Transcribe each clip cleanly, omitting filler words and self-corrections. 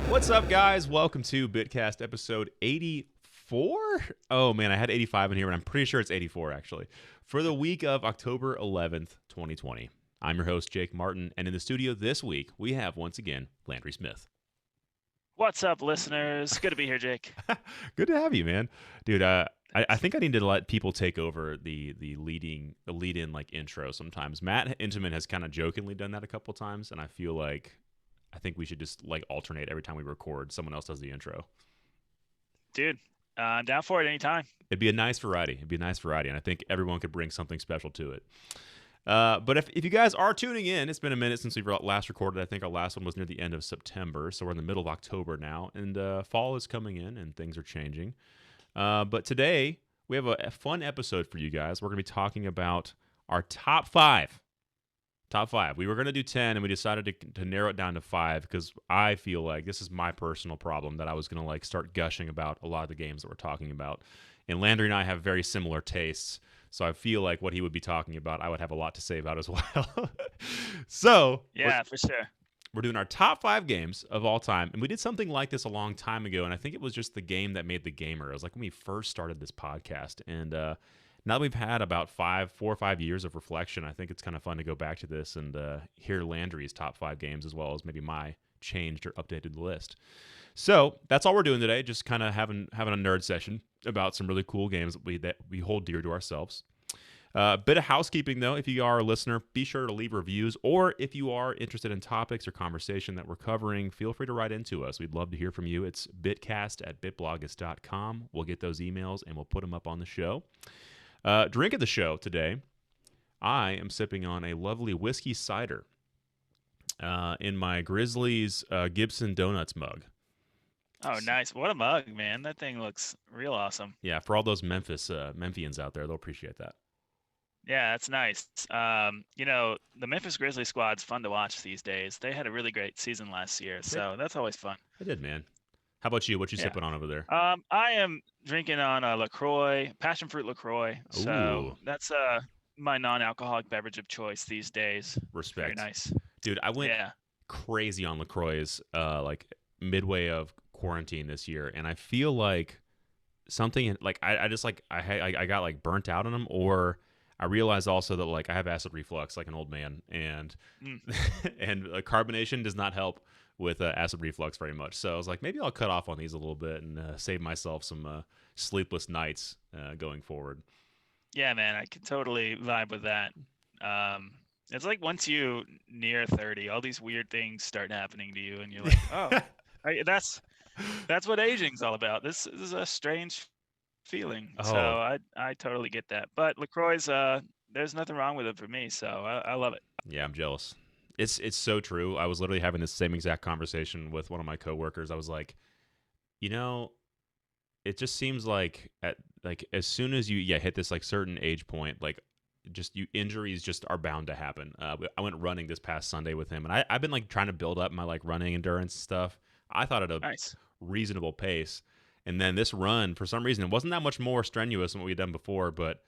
What's up, guys? Welcome to BitCast episode 84. Oh, man, I had 85 in here, and I'm pretty sure it's 84, actually. For the week of October 11th, 2020. I'm your host, Jake Martin, and in the studio this week, we have, once again, Landry Smith. What's up, listeners? Good to be here, Jake. Good to have you, man. Dude, I think I need to let people take over the lead-in, like, intro sometimes. Matt Intiman has kind of jokingly done that a couple times, and I think we should just like alternate every time we record. Someone else does the intro. Dude, I'm down for it anytime. It'd be a nice variety. And I think everyone could bring something special to it. But if you guys are tuning in, it's been a minute since we've last recorded. I think our last one was near the end of September, so we're in the middle of October now, and fall is coming in, and things are changing. But today, we have a fun episode for you guys. We're going to be talking about our top five. We were going to do 10, and we decided to narrow it down to 5 because I feel like this is my personal problem that I was going to like start gushing about a lot of the games that we're talking about. And Landry and I have very similar tastes, so I feel like what he would be talking about, I would have a lot to say about as well. So yeah, for sure. We're doing our top 5 games of all time, and we did something like this a long time ago, and I think it was just the game that made the gamer. It was like when we first started this podcast, and now that we've had about 4 or 5 years of reflection, I think it's kind of fun to go back to this and hear Landry's top 5 games as well as maybe my changed or updated list. So that's all we're doing today, just kind of having a nerd session about some really cool games that we hold dear to ourselves. Bit of housekeeping, though. If you are a listener, be sure to leave reviews, or if you are interested in topics or conversation that we're covering, feel free to write into us. We'd love to hear from you. It's bitcast@bitblogist.com. We'll get those emails, and we'll put them up on the show. Drink of the show today, I am sipping on a lovely whiskey cider in my Grizzlies Gibson Donuts mug. Oh, nice. What a mug, man. That thing looks real awesome. Yeah, for all those Memphians out there, they'll appreciate that. Yeah, that's nice. The Memphis Grizzlies squad's fun to watch these days. They had a really great season last year, so that's always fun. I did, man. How about you? What you sipping on over there? I am drinking on a LaCroix, passion fruit LaCroix. So that's my non-alcoholic beverage of choice these days. Respect. Very nice. Dude, I went crazy on LaCroix like midway of quarantine this year, and I feel like something like I just like I got like burnt out on them, or I realized also that like I have acid reflux like an old man, and and carbonation does not help with acid reflux very much. So I was like, maybe I'll cut off on these a little bit and save myself some sleepless nights going forward. Yeah, man, I can totally vibe with that. It's like once you near 30, all these weird things start happening to you, and you're like, oh, that's what aging's all about. This is a strange feeling. Oh. So I totally get that. But LaCroix's, there's nothing wrong with it for me, so I love it. Yeah, I'm jealous. It's so true. I was literally having this same exact conversation with one of my coworkers. I was like, it just seems like as soon as you hit this like certain age point, like just injuries just are bound to happen. I went running this past Sunday with him, and I've been like trying to build up my like running endurance stuff. I thought at a reasonable pace, and then this run, for some reason, it wasn't that much more strenuous than what we'd done before, but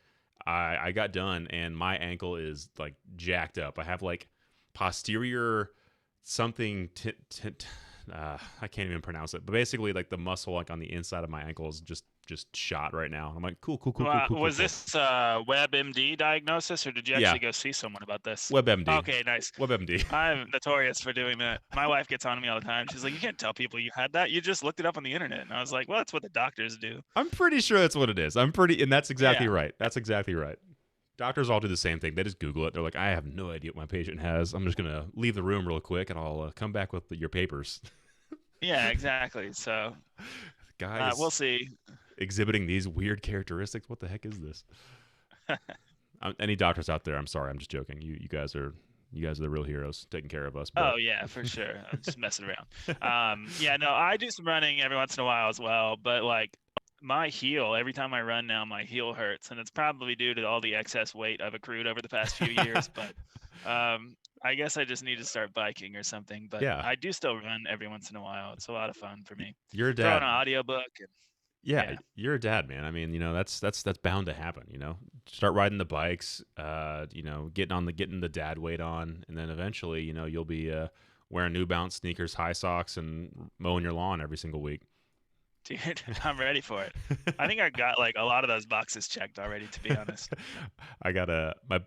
I got done, and my ankle is like jacked up. I have like posterior something I can't even pronounce it, but basically like the muscle like on the inside of my ankle is just shot right now. I'm like, cool. Was this WebMD diagnosis, or did you actually go see someone about this? WebMD. Okay, nice. WebMD. I'm notorious for doing that. My wife gets on me all the time. She's like, you can't tell people you had that. You just looked it up on the internet. And I was like, well, that's what the doctors do. I'm pretty sure that's what it is. And that's exactly right. That's exactly right. Doctors all do the same thing. They just Google it. They're like, I have no idea what my patient has. I'm just going to leave the room real quick, and I'll come back with your papers. Yeah, exactly. So, guys, we'll see. Exhibiting these weird characteristics. What the heck is this? Any doctors out there, I'm sorry. I'm just joking. You guys are the real heroes, taking care of us. But... Oh, yeah, for sure. I'm just messing around. I do some running every once in a while as well, but like, my heel, every time I run now, my heel hurts, and it's probably due to all the excess weight I've accrued over the past few years. But I guess I just need to start biking or something. But I do still run every once in a while. It's a lot of fun for me. You're a dad. Throw on an audiobook. You're a dad, man. I mean, that's bound to happen. Start riding the bikes. Getting the dad weight on, and then eventually, you'll be wearing New Balance sneakers, high socks, and mowing your lawn every single week. Dude, I'm ready for it. I think I got like a lot of those boxes checked already, to be honest. I got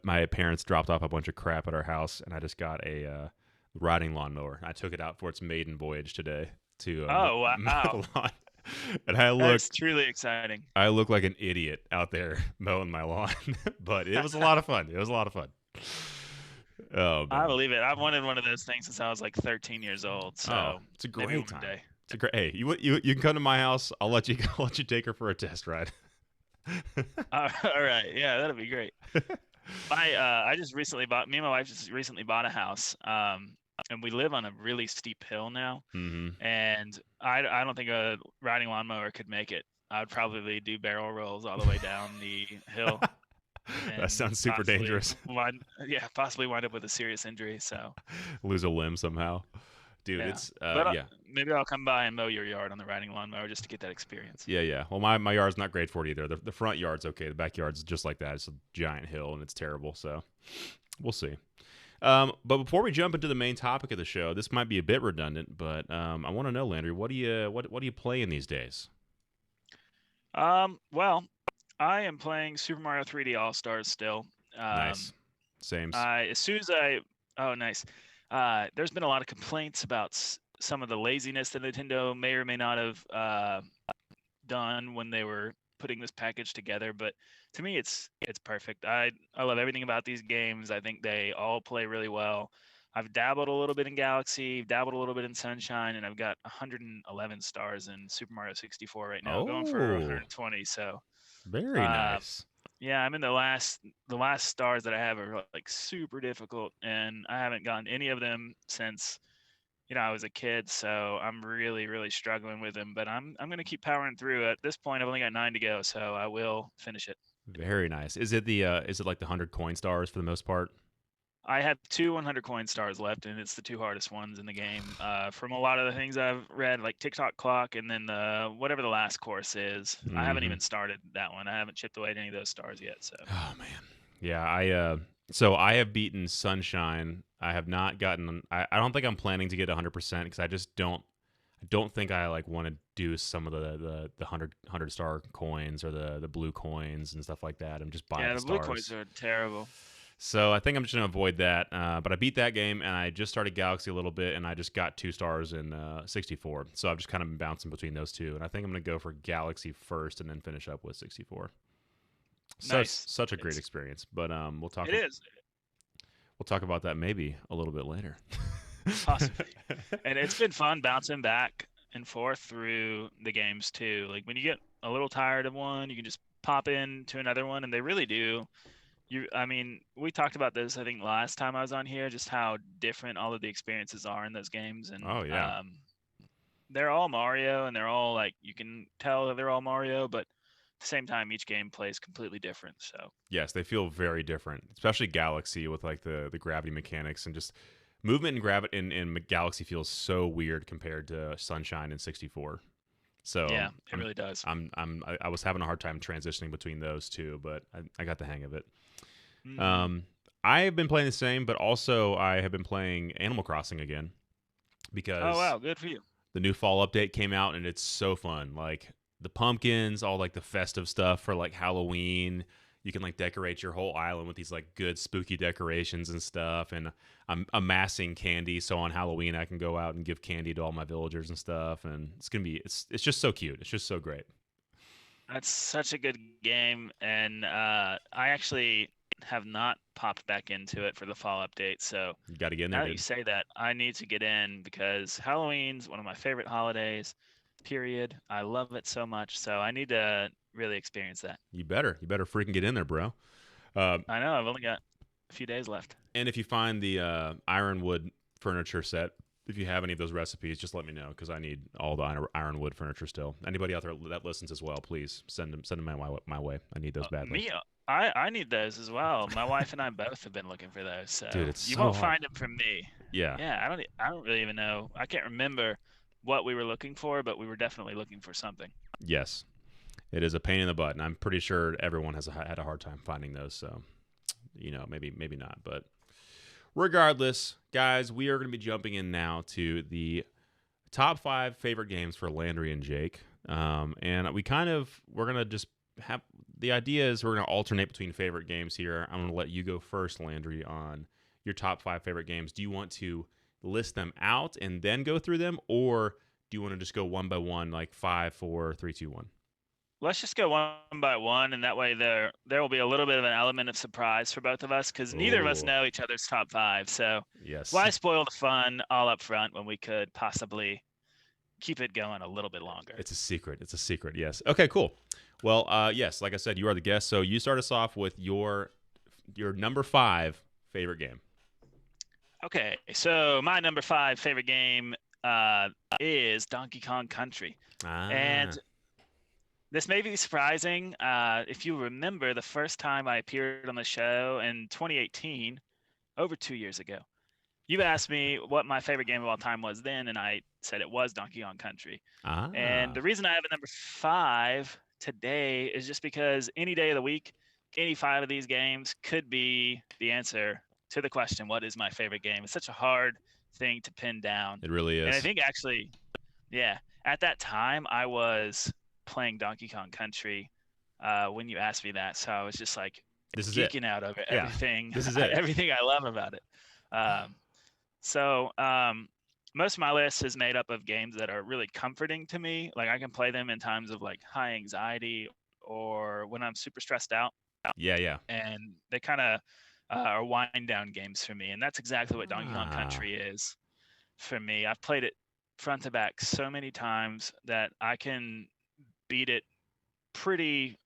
my parents dropped off a bunch of crap at our house, and I just got a riding lawnmower. I took it out for its maiden voyage today to Oh, mow wow. the lawn, and That is truly exciting. I look like an idiot out there mowing my lawn, but it was a lot of fun. It was a lot of fun. Oh I man. believe it. I've wanted one of those things since I was like 13 years old. Oh, So it's a maybe great one time. day. It's a great. Hey, you can come to my house. I'll let you I'll let you take her for a test ride. All right. Yeah, that'd be great. I just recently bought. Me and my wife just recently bought a house. And we live on a really steep hill now. Mm-hmm. And I don't think a riding lawnmower could make it. I'd probably do barrel rolls all the way down the hill That and sounds super dangerous. possibly wind up with a serious injury. So Lose a limb somehow, dude. yeah, It's but yeah. maybe I'll come by and mow your yard on the riding lawnmower just to get that experience. Yeah. Well, my yard's not great for it either. The front yard's okay. The backyard's just like that. It's a giant hill and it's terrible. So we'll see. But before we jump into the main topic of the show, this might be a bit redundant, but I want to know, Landry, what do you play in these days? Well, I am playing Super Mario 3D All Stars still. Nice. Same. As soon as oh, nice. There's been a lot of complaints about some of the laziness that Nintendo may or may not have done when they were putting this package together, but to me it's perfect. I love everything about these games. I think they all play really well. I've dabbled a little bit in Galaxy, dabbled a little bit in Sunshine, and I've got 111 stars in Super Mario 64 right now, going for Oh, 120. So very uh, nice. yeah, I'm in the last stars that I have are like super difficult, and I haven't gotten any of them since I was a kid. So I'm really, really struggling with them. But I'm gonna keep powering through. At this point, I've only got 9 to go, so I will finish it. Very nice. Is it like the 100 coin stars for the most part? I have 2 100 coin stars left, and it's the 2 hardest ones in the game. From a lot of the things I've read, like TikTok Clock, and then whatever the last course is. I haven't Mm-hmm. even started that one. I haven't chipped away at any of those stars yet. So Oh man. Yeah, I have beaten Sunshine. I have not gotten I don't think I'm planning to get 100% because I don't think I like want to do some of the 100 star coins or the blue coins and stuff like that and just buy yeah, the the blue coins stars. are terrible. So I think I'm just gonna avoid that. But I beat that game and I just started Galaxy a little bit and I just got 2 stars in 64. So I've just kind of been bouncing between those two and I think I'm gonna go for Galaxy first and then finish up with 64. Nice. Such a great experience. But It is. we'll talk about that maybe a little bit later. Possibly. And it's been fun bouncing back and forth through the games too. Like when you get a little tired of one, you can just pop into another one, and they really do. I mean, we talked about this I think last time I was on here, just how different all of the experiences are in those games, and Oh yeah. they're all Mario, and they're all like you can tell that they're all Mario, but at the same time, each game plays completely different. So Yes, they feel very different, especially Galaxy with like the gravity mechanics and just movement and gravity in Galaxy feels so weird compared to Sunshine and 64. So yeah, it really does. I was having a hard time transitioning between those two, but I got the hang of it. Mhm. I have been playing the same, but also I have been playing Animal Crossing again Oh because wow, good for you. the new fall update came out and it's so fun. Like the pumpkins, all like the festive stuff for like Halloween. You can like decorate your whole island with these like good spooky decorations and stuff. And I'm amassing candy, so on Halloween I can go out and give candy to all my villagers and stuff. And it's just so cute. It's just so great. That's such a good game, and I actually have not popped back into it for the fall update. So You got to get in now there, that you dude. say that, I need to get in because Halloween's one of my favorite holidays. Period. I love it so much, so I need to really experience that. You better freaking get in there, bro. Uh, I know I've only got a few days left. and if you find the ironwood furniture set, if you have any of those recipes, just let me know because I need all the ironwood furniture still. Anybody out there that listens as well, please send them my way. I need those badly. Me, I need those as well. My wife and I both have been looking for those, so Dude, it's you so won't hard. find them from me. Yeah. Yeah, I don't really even know. I can't remember what we were looking for, but we were definitely looking for something. Yes. It is a pain in the butt, and I'm pretty sure everyone has had a hard time finding those. So, maybe not, but Regardless, guys, we are going to be jumping in now to the top 5 favorite games for Landry and Jake. And we're going to just have, the idea is we're going to alternate between favorite games here. I'm going to let you go first, Landry, on your top 5 favorite games. Do you want to list them out and then go through them, or do you want to just go one by one, like 5, 4, 3, 2, 1? Let's just go one by one, and that way there will be a little bit of an element of surprise for both of us, because neither of us know each other's top 5. So yes, why spoil the fun all up front when we could possibly keep it going a little bit longer? It's a secret. It's a secret. Yes. Okay. Cool. Well, yes. Like I said, you are the guest, so you start us off with your number 5 favorite game. Okay, so my number 5 favorite game is Donkey Kong Country, and this may be surprising. If you remember, the first time I appeared on the show in 2018, over 2 years ago, you asked me what my favorite game of all time was then, and I said it was Donkey Kong Country. And the reason I have a number 5 today is just because any day of the week, any 5 of these games could be the answer to the question, what is my favorite game? It's such a hard thing to pin down. It really is. And I think actually, yeah, at that time I was playing Donkey Kong Country when you asked me that, so I was just like geeking out over everything. This is it. Everything I love about it. So most of my list is made up of games that are really comforting to me. Like I can play them in times of like high anxiety or when I'm super stressed out. Yeah. And they kind of are wind down games for me, and that's exactly what Donkey Kong Country is for me. I've played it front to back so many times that I can beat it pretty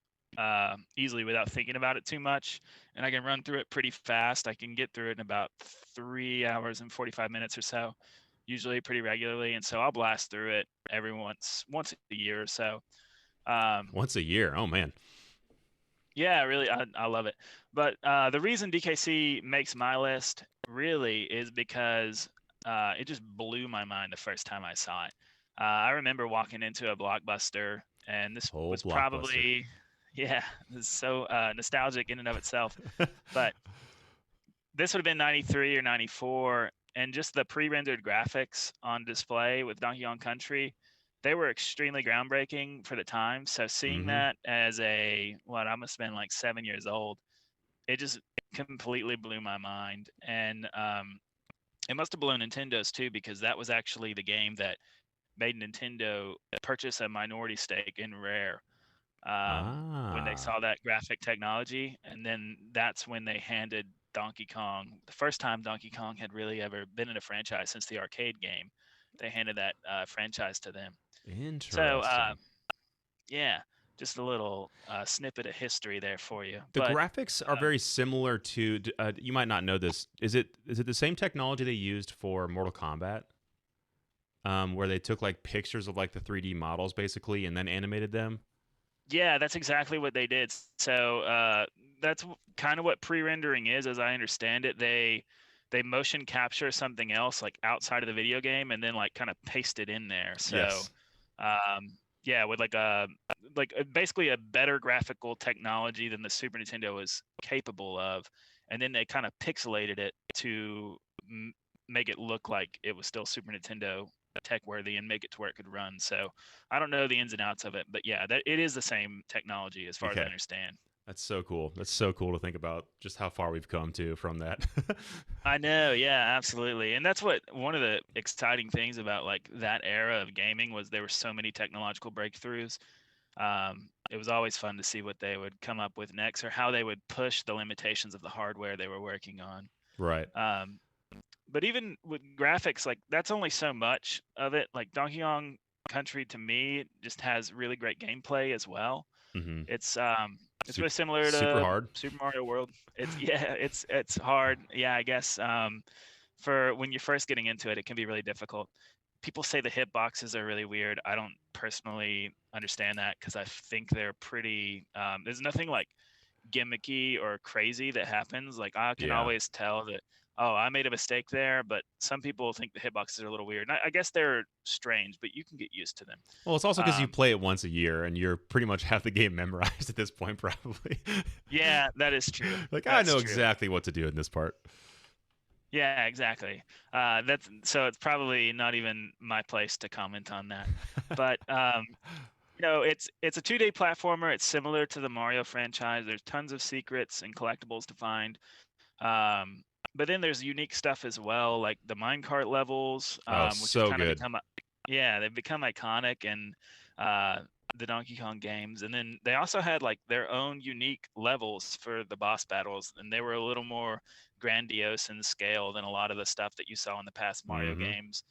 easily without thinking about it too much, and I can run through it pretty fast. I can get through it in about 3 hours and 45 minutes or so, usually pretty regularly, and so I'll blast through it every once a year or so. Once a year? Oh man. Yeah, really, I love it. But the reason DKC makes my list really is because it just blew my mind the first time I saw it. I remember walking into a Blockbuster, and this was probably, it's so nostalgic in and of itself. But this would have been 93 or 94, and just the pre-rendered graphics on display with Donkey Kong Country, they were extremely groundbreaking for the time. So seeing that as I must have been like 7 years old, it just completely blew my mind. And it must have blown Nintendo's too, because that was actually the game that made Nintendo purchase a minority stake in Rare when they saw that graphic technology. And then that's when they handed Donkey Kong, the first time Donkey Kong had really ever been in a franchise since the arcade game, they handed that franchise to them. Interesting. So, just a little snippet of history there for you. The graphics are very similar to. You might not know this. Is it the same technology they used for Mortal Kombat, where they took like pictures of like the 3D models basically and then animated them? Yeah, that's exactly what they did. So that's kind of what pre-rendering is, as I understand it. They motion capture something else like outside of the video game and then like kind of paste it in there. So. Yes. With basically a better graphical technology than the Super Nintendo was capable of, and then they kind of pixelated it to make it look like it was still Super Nintendo tech worthy and make it to where it could run. So I don't know the ins and outs of it, but yeah, it is the same technology as far as I understand. That's so cool. That's so cool to think about just how far we've come from that. I know. Yeah, absolutely. And that's one of the exciting things about like that era of gaming was there were so many technological breakthroughs. It was always fun to see what they would come up with next or how they would push the limitations of the hardware they were working on. Right. But even with graphics, like that's only so much of it. Like Donkey Kong Country to me just has really great gameplay as well. Mm-hmm. It's really similar to super hard. Super Mario World. It's hard. Yeah, I guess for when you're first getting into it, it can be really difficult. People say the hitboxes are really weird. I don't personally understand that because I think they're pretty. There's nothing like gimmicky or crazy that happens. Like I can always tell that. Oh, I made a mistake there, but some people think the hitboxes are a little weird. And I guess they're strange, but you can get used to them. Well, it's also because you play it once a year and you're pretty much have the game memorized at this point, probably. Yeah, that is true. I know exactly what to do in this part. Yeah, exactly. That's so it's probably not even my place to comment on that. But it's a 2-day platformer. It's similar to the Mario franchise. There's tons of secrets and collectibles to find. Um, but then there's unique stuff as well, like the minecart levels, Oh, which has so kind of good. become, yeah, they've become iconic in uh, the Donkey Kong games. And then they also had like their own unique levels for the boss battles, and they were a little more grandiose in scale than a lot of the stuff that you saw in the past Mario Hmm. games.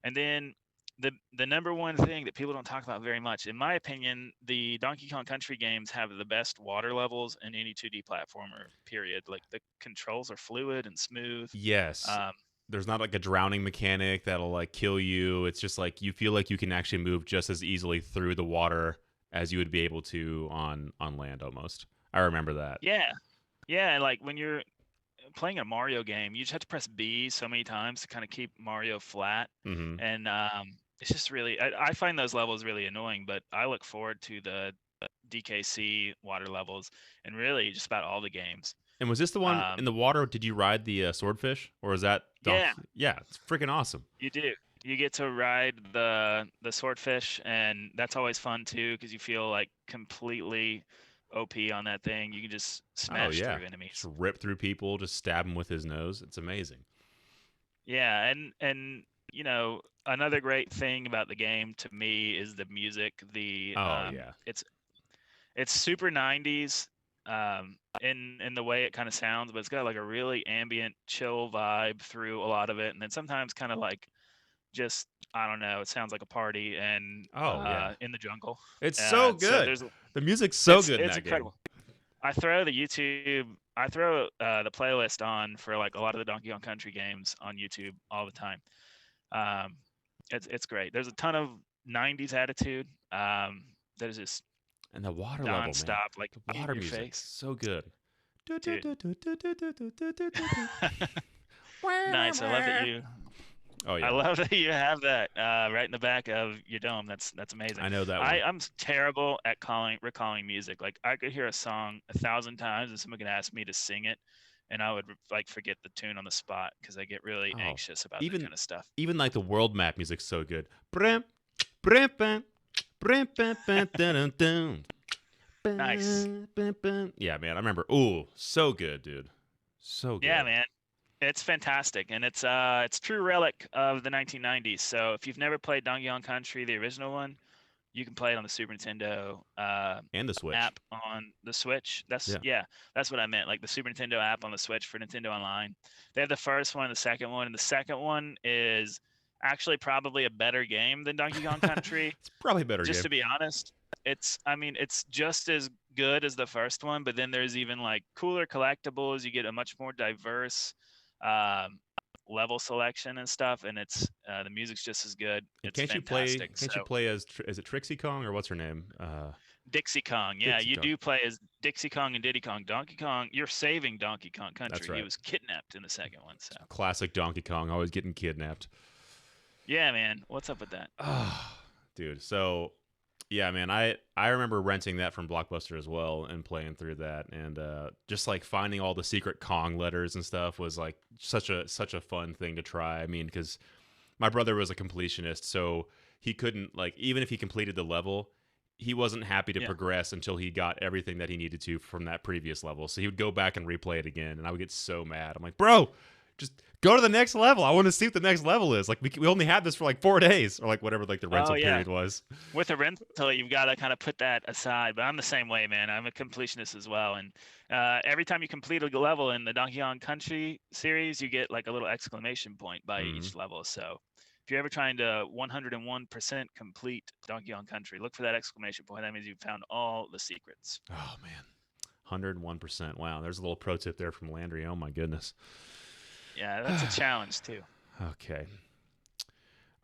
And then the number one thing that people don't talk about very much, in my opinion, the Donkey Kong Country games have the best water levels in any 2D platformer. Period. Like the controls are fluid and smooth. Yes. Um, There's not like a drowning mechanic that'll like kill you. It's just like you feel like you can actually move just as easily through the water as you would be able to on land almost. I remember that. yeah, yeah. And like when you're playing a Mario game, you just have to press B so many times to kind of keep Mario flat, Hmm. and it's just really. I find those levels really annoying, but I look forward to the DKC water levels and really just about all the games. And was this the one Um, in the water? Did you ride the swordfish, or is that yeah, donkey? Yeah, it's freaking awesome. you do. You get to ride the swordfish, and that's always fun too because you feel like completely OP on that thing. You can just Oh smash yeah, through just enemies. rip through people, just stab him with his nose. It's amazing. Yeah, and another great thing about the game to me is the music. The Oh yeah, it's super 90s in the way it kind of sounds, but it's got like a really ambient, chill vibe through a lot of it, and then sometimes kind of like just I don't know, it sounds like a party and oh yeah. in the jungle. It's so So good. there's The music's so it's good in it's that game. incredible. I throw the playlist on for like a lot of the Donkey Kong Country games on YouTube all the time. Um, it's great. There's a ton of 90s attitude that is just And the water level, man. nonstop, like The in water your music, face, so good. dude. Nice. Oh I yeah, love that you have that right in the back of your dome. That's amazing. I know that one. I'm terrible at recalling music. Like I could hear a song 1,000 times and someone could ask me to sing it, and I would like forget the tune on the spot because I get really Oh, anxious about that even kind of stuff. even like the world map music's so good. Brim, brim, bam, brim, bam, bam, dun, dun, dun. Nice. Bam, bam, bam. Yeah, man, I remember. Ooh, so good, dude. So Yeah, good. man. It's fantastic, and it's true relic of the 1990s. So if you've never played Donkey Kong Country, the original one, you can play it on the Super Nintendo And the Switch. app on the Switch. That's Yeah. yeah, that's what I meant. Like the Super Nintendo app on the Switch for Nintendo Online. They have the first one and the second one, and the second one is actually probably a better game than Donkey Kong Country. It's probably a better Just game. to be honest, it's just as good as the first one, but then there's even like cooler collectibles. You get a much more diverse um, level selection and stuff, and it's the music's just as good. And It's can't you play? fantastic. Can't you So play as? Is it Trixie Kong or what's her name? Dixie Kong, yeah, Dixie you Kong. do play as Dixie Kong and Diddy Kong. Donkey Kong, you're saving Donkey Kong That's Country. He right. was kidnapped in the second one. So Classic Donkey Kong, always getting kidnapped. yeah, man, what's up with that? Ah, dude. So yeah, man, I remember renting that from Blockbuster as well and playing through that, and just like finding all the secret Kong letters and stuff was like such a fun thing to try. I mean, because my brother was a completionist, so he couldn't like even if he completed the level, he wasn't happy to Yeah. progress until he got everything that he needed to from that previous level. So he would go back and replay it again, and I would get so mad. I'm like, bro, just go to the next level. I want to see what the next level is. Like we only had this for like 4 days or like whatever like the Oh rental yeah, period was. with a rental, you've got to kind of put that aside. But I'm the same way, man. I'm a completionist as well, and every time you complete a level in the Donkey Kong Country series, you get like a little exclamation point by Hmm. each level. So if you're ever trying to 101% complete Donkey Kong Country, look for that exclamation point. That means you've found all the secrets. Oh man, 101%. Wow, there's a little pro tip there from Landry. Oh my goodness. Yeah, that's a challenge too. Okay.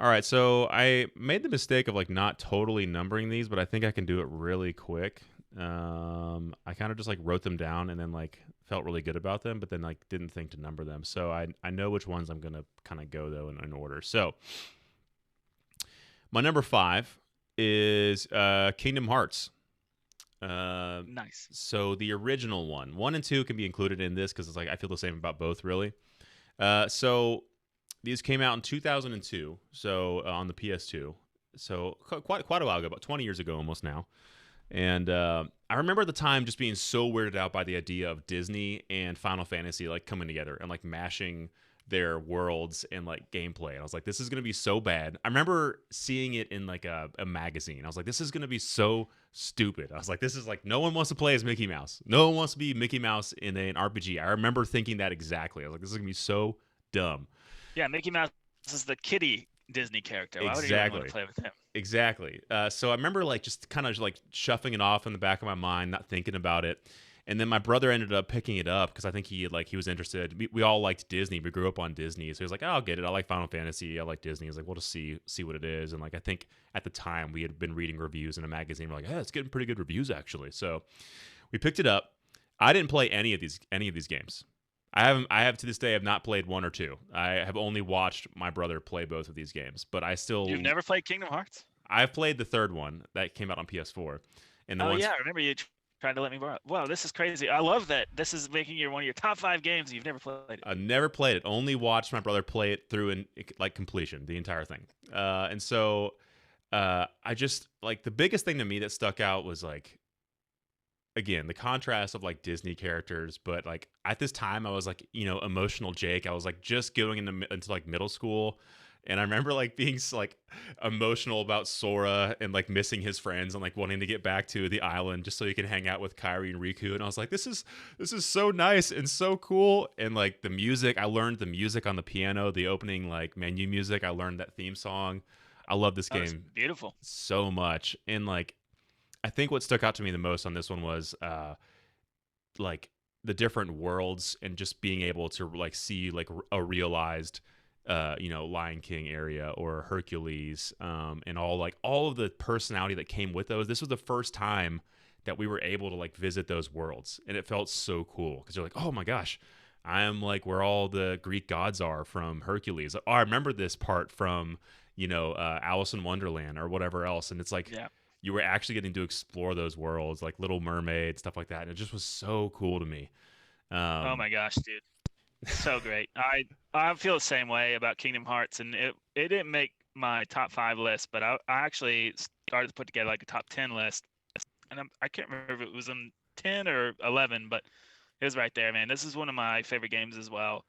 All right, so I made the mistake of like not totally numbering these, but I think I can do it really quick. I kind of just like wrote them down and then like felt really good about them, but then like didn't think to number them. So I know which ones I'm gonna kind of go though in order. So my number 5 is Kingdom Hearts. Uh, Nice. so the original one and two can be included in this because it's like I feel the same about both really. So these came out in 2002, so on the PS2. So quite a while ago, about 20 years ago almost now. And I remember at the time just being so weirded out by the idea of Disney and Final Fantasy like coming together and like mashing their worlds and like gameplay. And I was like, this is gonna be so bad. I remember seeing it in like a magazine. I was like, this is gonna be so stupid. I was like, this is like no one wants to play as Mickey Mouse. No one wants to be Mickey Mouse in an RPG. I remember thinking that exactly. I was like, this is gonna be so dumb. Yeah, Mickey Mouse is the kitty Disney character. Why would anyone want Exactly. to play with him? Exactly. So I remember like just kind of like shuffling it off in the back of my mind, not thinking about it. And then my brother ended up picking it up because I think he was interested. We all liked Disney. We grew up on Disney, so he was like, "Oh, I'll get it. I like Final Fantasy. I like Disney." He's like, "We'll just see what it is." And like I think at the time we had been reading reviews in a magazine. We're like, "Hey, it's getting pretty good reviews actually." So we picked it up. I didn't play any of these games. I have to this day have not played one or two. I have only watched my brother play both of these games, but You've never played Kingdom Hearts? I've played the third one that came out on PS4, and the Oh ones yeah, I remember you tried to let me borrow it. Wow, this is crazy. I love that this is making you one of your top 5 games and you've never played it. I never played it. Only watched my brother play it through in like completion, the entire thing. And so I just like the biggest thing to me that stuck out was like again the contrast of like Disney characters, but like at this time I was like emotional Jake. I was like just going into like middle school. And I remember like being like emotional about Sora and like missing his friends and like wanting to get back to the island just so he could hang out with Kairi and Riku. And I was like, this is so nice and so cool. And like the music, I learned the music on the piano, the opening like menu music. I learned that theme song. I love this Oh, it's game beautiful. so much. And like I think what stuck out to me the most on this one was like the different worlds and just being able to like see like a realized Lion King area or Hercules, and all of the personality that came with those. This was the first time that we were able to like visit those worlds, and it felt so cool because you're like, oh my gosh, I am like where all the Greek gods are from Hercules. Oh, I remember this part from Alice in Wonderland or whatever else, and it's like Yeah. you were actually getting to explore those worlds, like Little Mermaid, stuff like that, and it just was so cool to me. Oh Um, my gosh, dude. So great. I feel the same way about Kingdom Hearts, and it didn't make my top 5 list, but I actually started to put together like a top 10 list, and I can't remember if it was in 10 or 11, but it was right there, man. This is one of my favorite games as well.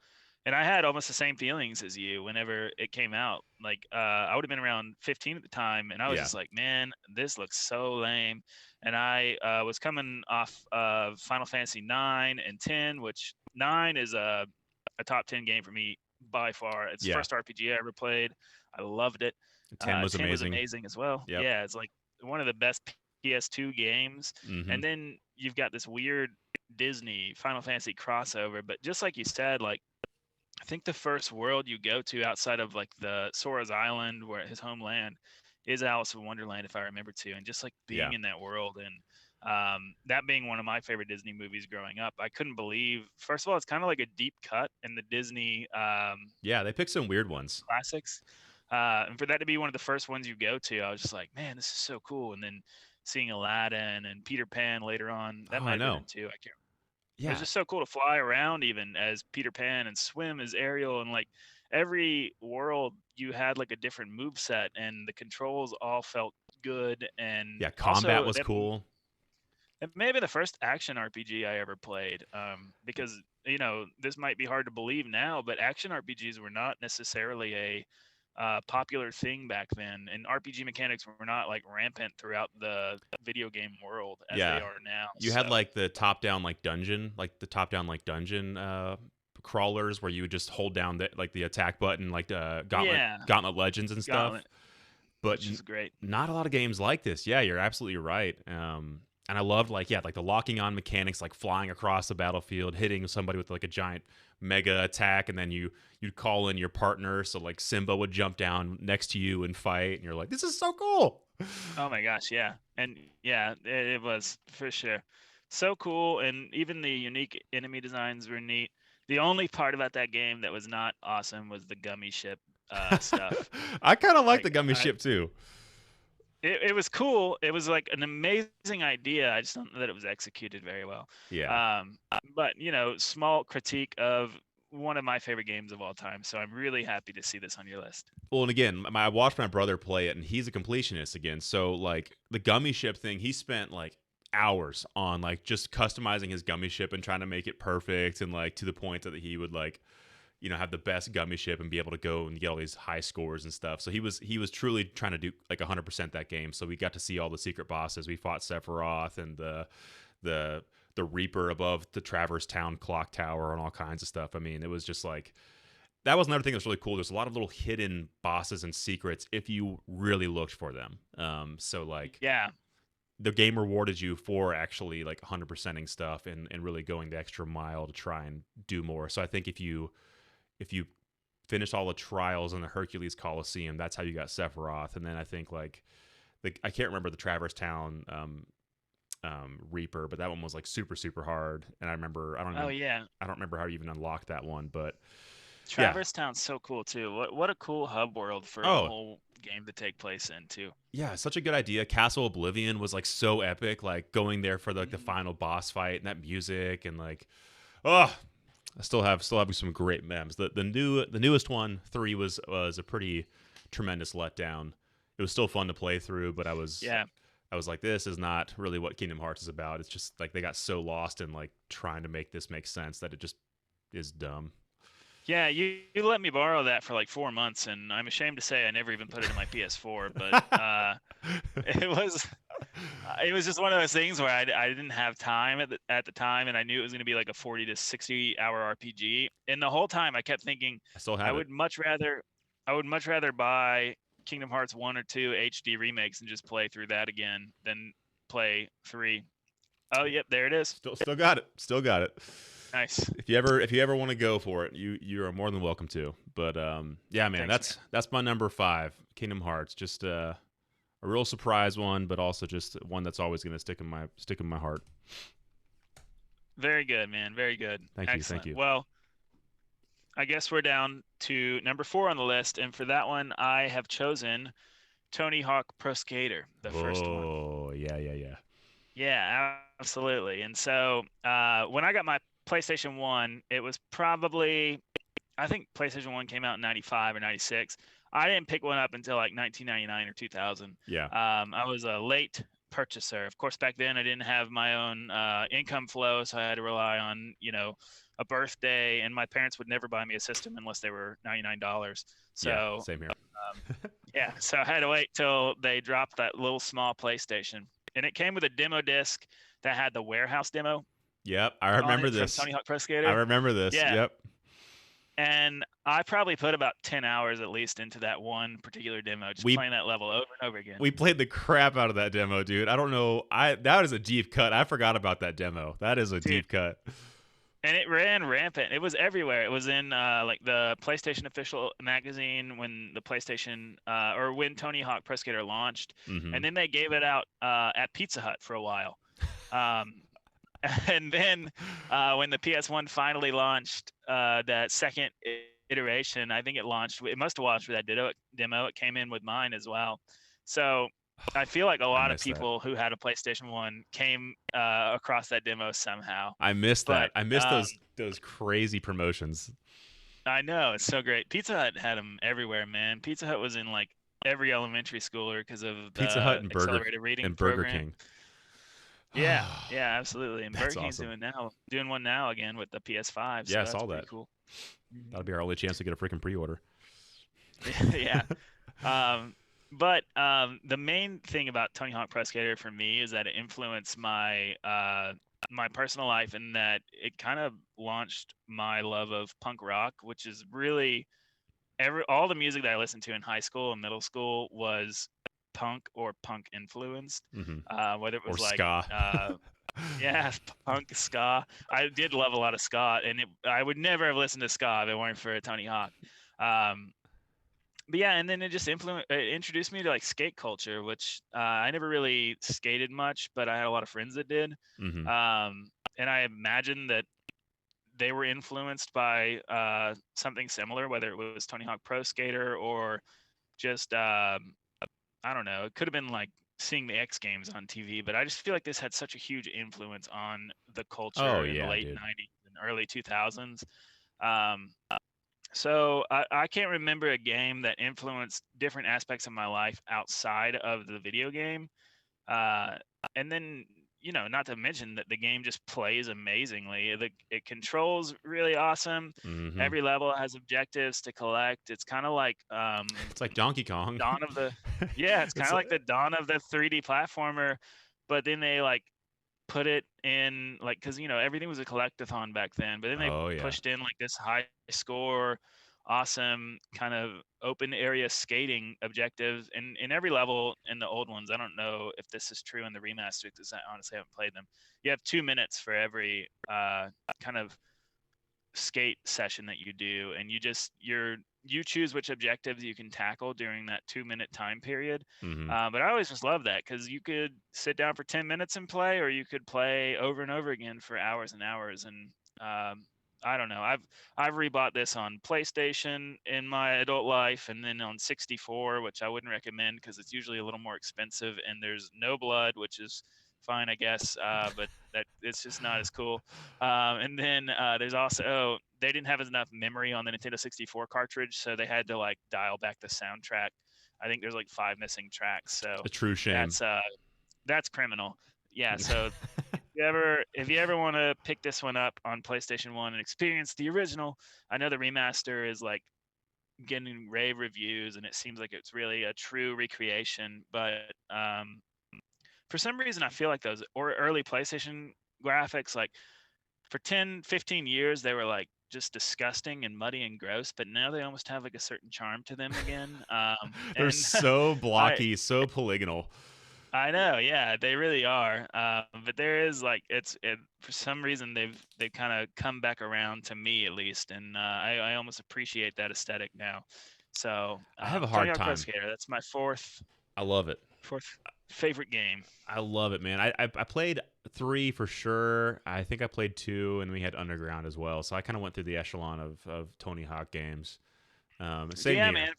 And I had almost the same feelings as you whenever it came out. Like, I would have been around 15 at the time, and I was yeah, just like, man, this looks so lame. And I was coming off of Final Fantasy 9 and 10, which 9 is a top 10 game for me by far. It's the yeah. first RPG I ever played. I loved it. 10 was 10 was amazing. amazing as well. Yep. Yeah, it's like one of the best PS2 games. Mm-hmm. And then you've got this weird Disney Final Fantasy crossover. But just like you said, like I think the first world you go to outside of like the Sora's Island, where his homeland, is Alice in Wonderland, if I remember to. And just like being Yeah. in that world and that being one of my favorite Disney movies growing up, I couldn't believe. First of all, it's kind of like a deep cut in the Disney Yeah, they picked some weird ones. classics, and for that to be one of the first ones you go to, I was just like, man, this is so cool. And then seeing Aladdin and Peter Pan later on, that Oh, might I have been know. in two. I can't. It was Yeah. just so cool to fly around even as Peter Pan and swim as Ariel, and like every world you had like a different move set and the controls all felt good. And Yeah, combat also was cool. it may have been the first action RPG I ever played, because this might be hard to believe now, but action RPGs were not necessarily a popular thing back then, and RPG mechanics were not like rampant throughout the video game world as they Yeah. are now. You had So like the top down like dungeon crawlers where you would just hold down the attack button like yeah, Gauntlet Legends and stuff. Gauntlet, But which is great. not a lot of games like this. Yeah, you're absolutely right. And I loved like the locking on mechanics, like flying across the battlefield, hitting somebody with like a giant mega attack, and then you'd call in your partner, so like Simba would jump down next to you and fight, and you're like, this is so cool. Oh my gosh, yeah. And yeah, it was for sure. So cool, and even the unique enemy designs were neat. The only part about that game that was not awesome was the gummy ship stuff. I kind of like Like the gummy ship too. it was cool. It was like an amazing idea. I just don't know that it was executed very well. Yeah. Um, but small critique of one of my favorite games of all time. So I'm really happy to see this on your list. Well, and again, I watched my brother play it, and he's a completionist again. So like the gummy ship thing, he spent like hours on like just customizing his gummy ship and trying to make it perfect, and like to the point that he would like have the best gummy ship and be able to go and get all these high scores and stuff. So he was truly trying to do like 100% that game. So we got to see all the secret bosses. We fought Sephiroth and the the Reaper above the Traverse Town clock tower and all kinds of stuff. I mean, it was just like that was another thing that's really cool. There's a lot of little hidden bosses and secrets if you really looked for them. So like Yeah. the game rewarded you for actually like 100%ing stuff and really going the extra mile to try and do more. So I think if you finished all the trials in the Hercules Coliseum, that's how you got Sephiroth. And then I think like I can't remember the Traverse Town Reaper, but that one was like super super hard. And Oh yeah. I don't remember how you even unlocked that one, but yeah. Traverse Town's so cool too. What a cool hub world for a Oh, whole game to take place in too. yeah, such a good idea. Castle Oblivion was like so epic, like going there for like the Mhm. final boss fight and that music and like oh, I still have some great memes. The newest one, 3 was a pretty tremendous letdown. It was still fun to play through, but Yeah. I was like, this is not really what Kingdom Hearts is about. It's just like they got so lost in like trying to make this make sense that it just is dumb. Yeah, you let me borrow that for like 4 months, and I'm ashamed to say I never even put it in my PS4. But it was it was just one of those things where I didn't have time at the time, and I knew it was going to be like a 40 to 60 hour RPG. And the whole time I kept thinking I still I have it. would much rather buy Kingdom Hearts 1 or 2 HD remakes and just play through that again than play 3. Oh, yep, there it is. Still got it. Still got it. Nice. If you ever want to go for it, you are more than welcome to. But yeah, man, Thanks, man. that's my number 5, Kingdom Hearts. Just a real surprise one, but also just one that's always going to stick in my heart. Very good, man. Very good. Thank you, thank Excellent. you. Well, I guess we're down to number 4 on the list, and for that one, I have chosen Tony Hawk Pro Skater, the first one. Oh yeah, yeah, yeah. Yeah, absolutely. And so when I got my PlayStation 1, it was probably, I think PlayStation 1 came out in 95 or 96. I didn't pick one up until like 1999 or 2000. Yeah, I was a late purchaser. Of course, back then I didn't have my own income flow, so I had to rely on, a birthday, and my parents would never buy me a system unless they were $99. yeah, So, same here. yeah, so I had to wait till they dropped that little small PlayStation. And it came with a demo disc that had the warehouse demo Yep, I on remember it from this. Tony Hawk Pro I Skater. remember this. Yeah. Yep. And I probably put about 10 hours at least into that one particular demo, just We playing that level over and over again. we played the crap out of that demo, dude. I don't know. That is a deep cut. I forgot about that demo. That is a Dude, deep cut. and it ran rampant. It was everywhere. It was in like the PlayStation official magazine when the PlayStation or when Tony Hawk Pro Skater launched, Mm-hmm. and then they gave it out at Pizza Hut for a while. Um, and then when the PS1 finally launched, that second iteration, I think it launched. It must have launched with that demo. It came in with mine as well. So I feel like a I lot of missed that. people who had a PlayStation 1 came across that demo somehow. I missed But that. I missed those crazy promotions. I know it's so great. Pizza Hut had them everywhere, man. Pizza Hut was in like every elementary schooler because of Pizza Hut the accelerated reading and Burger program. King. Yeah, yeah, absolutely. And That's Burger King's awesome. doing one now again with the PS5, so Yeah, I that's saw pretty that. cool. That'll be our only chance to get a freaking pre-order. Yeah. But the main thing about Tony Hawk Pro Skater for me is that it influenced my my personal life, and that it kind of launched my love of punk rock, which is really all the music that I listened to in high school and middle school was punk or punk influenced. Mm-hmm. Whether it Or was like ska. yeah, punk ska. I did love a lot of ska, and I would never have listened to ska if it weren't for Tony Hawk. But yeah, and then it just introduced me to like skate culture, which I never really skated much, but I had a lot of friends that did. Mm-hmm. And I imagine that they were influenced by something similar, whether it was Tony Hawk Pro Skater or just I don't know. It could have been like seeing the X Games on TV, but I just feel like this had such a huge influence on the Oh culture in the yeah, late dude. '90s and early 2000s. Um, so I can't remember a game that influenced different aspects of my life outside of the video game. Uh, and then, not to mention that the game just plays amazingly. It controls really awesome. Mm-hmm. Every level has objectives to collect. It's kind of like It's like Donkey Kong. Dawn of the, yeah, it's kind It's of like the Dawn of the 3D platformer, but then they like put it in like because everything was a collectathon back then, but then they oh yeah. pushed in like this high score, awesome kind of open area skating objectives in every level in the old ones. I don't know if this is true in the remaster because I honestly haven't played them. You have 2 minutes for every kind of skate session that you do, and you choose which objectives you can tackle during that 2 minute time period. Mm-hmm. But I always just love that because you could sit down for 10 minutes and play, or you could play over and over again for hours and hours. And I don't know. I've rebought this on PlayStation in my adult life, and then on 64, which I wouldn't recommend because it's usually a little more expensive, and there's no blood, which is fine, I guess. But that it's just not as cool. And then there's also they didn't have enough memory on the Nintendo 64 cartridge, so they had to like dial back the soundtrack. I think there's like 5 missing tracks, so A true shame. that's criminal. Yeah, so if you ever want to pick this one up on PlayStation 1 and experience the original, I know the remaster is like getting rave reviews and it seems like it's really a true recreation, but for some reason I feel like those or early PlayStation graphics like for 10, 15 years they were like just disgusting and muddy and gross, but now they almost have like a certain charm to them again. They're And so I blocky, so polygonal. I know, yeah, they really are. But there is like for some reason they've kind of come back around to me at least, and I almost appreciate that aesthetic now. So I have a Tony hard Hawk Pro time. Skater, that's my I love it. fourth favorite game. I love it, man. I played 3 for sure. I think I played 2, and we had Underground as well. So I kind of went through the echelon of Tony Hawk games. Same Yeah, here. man,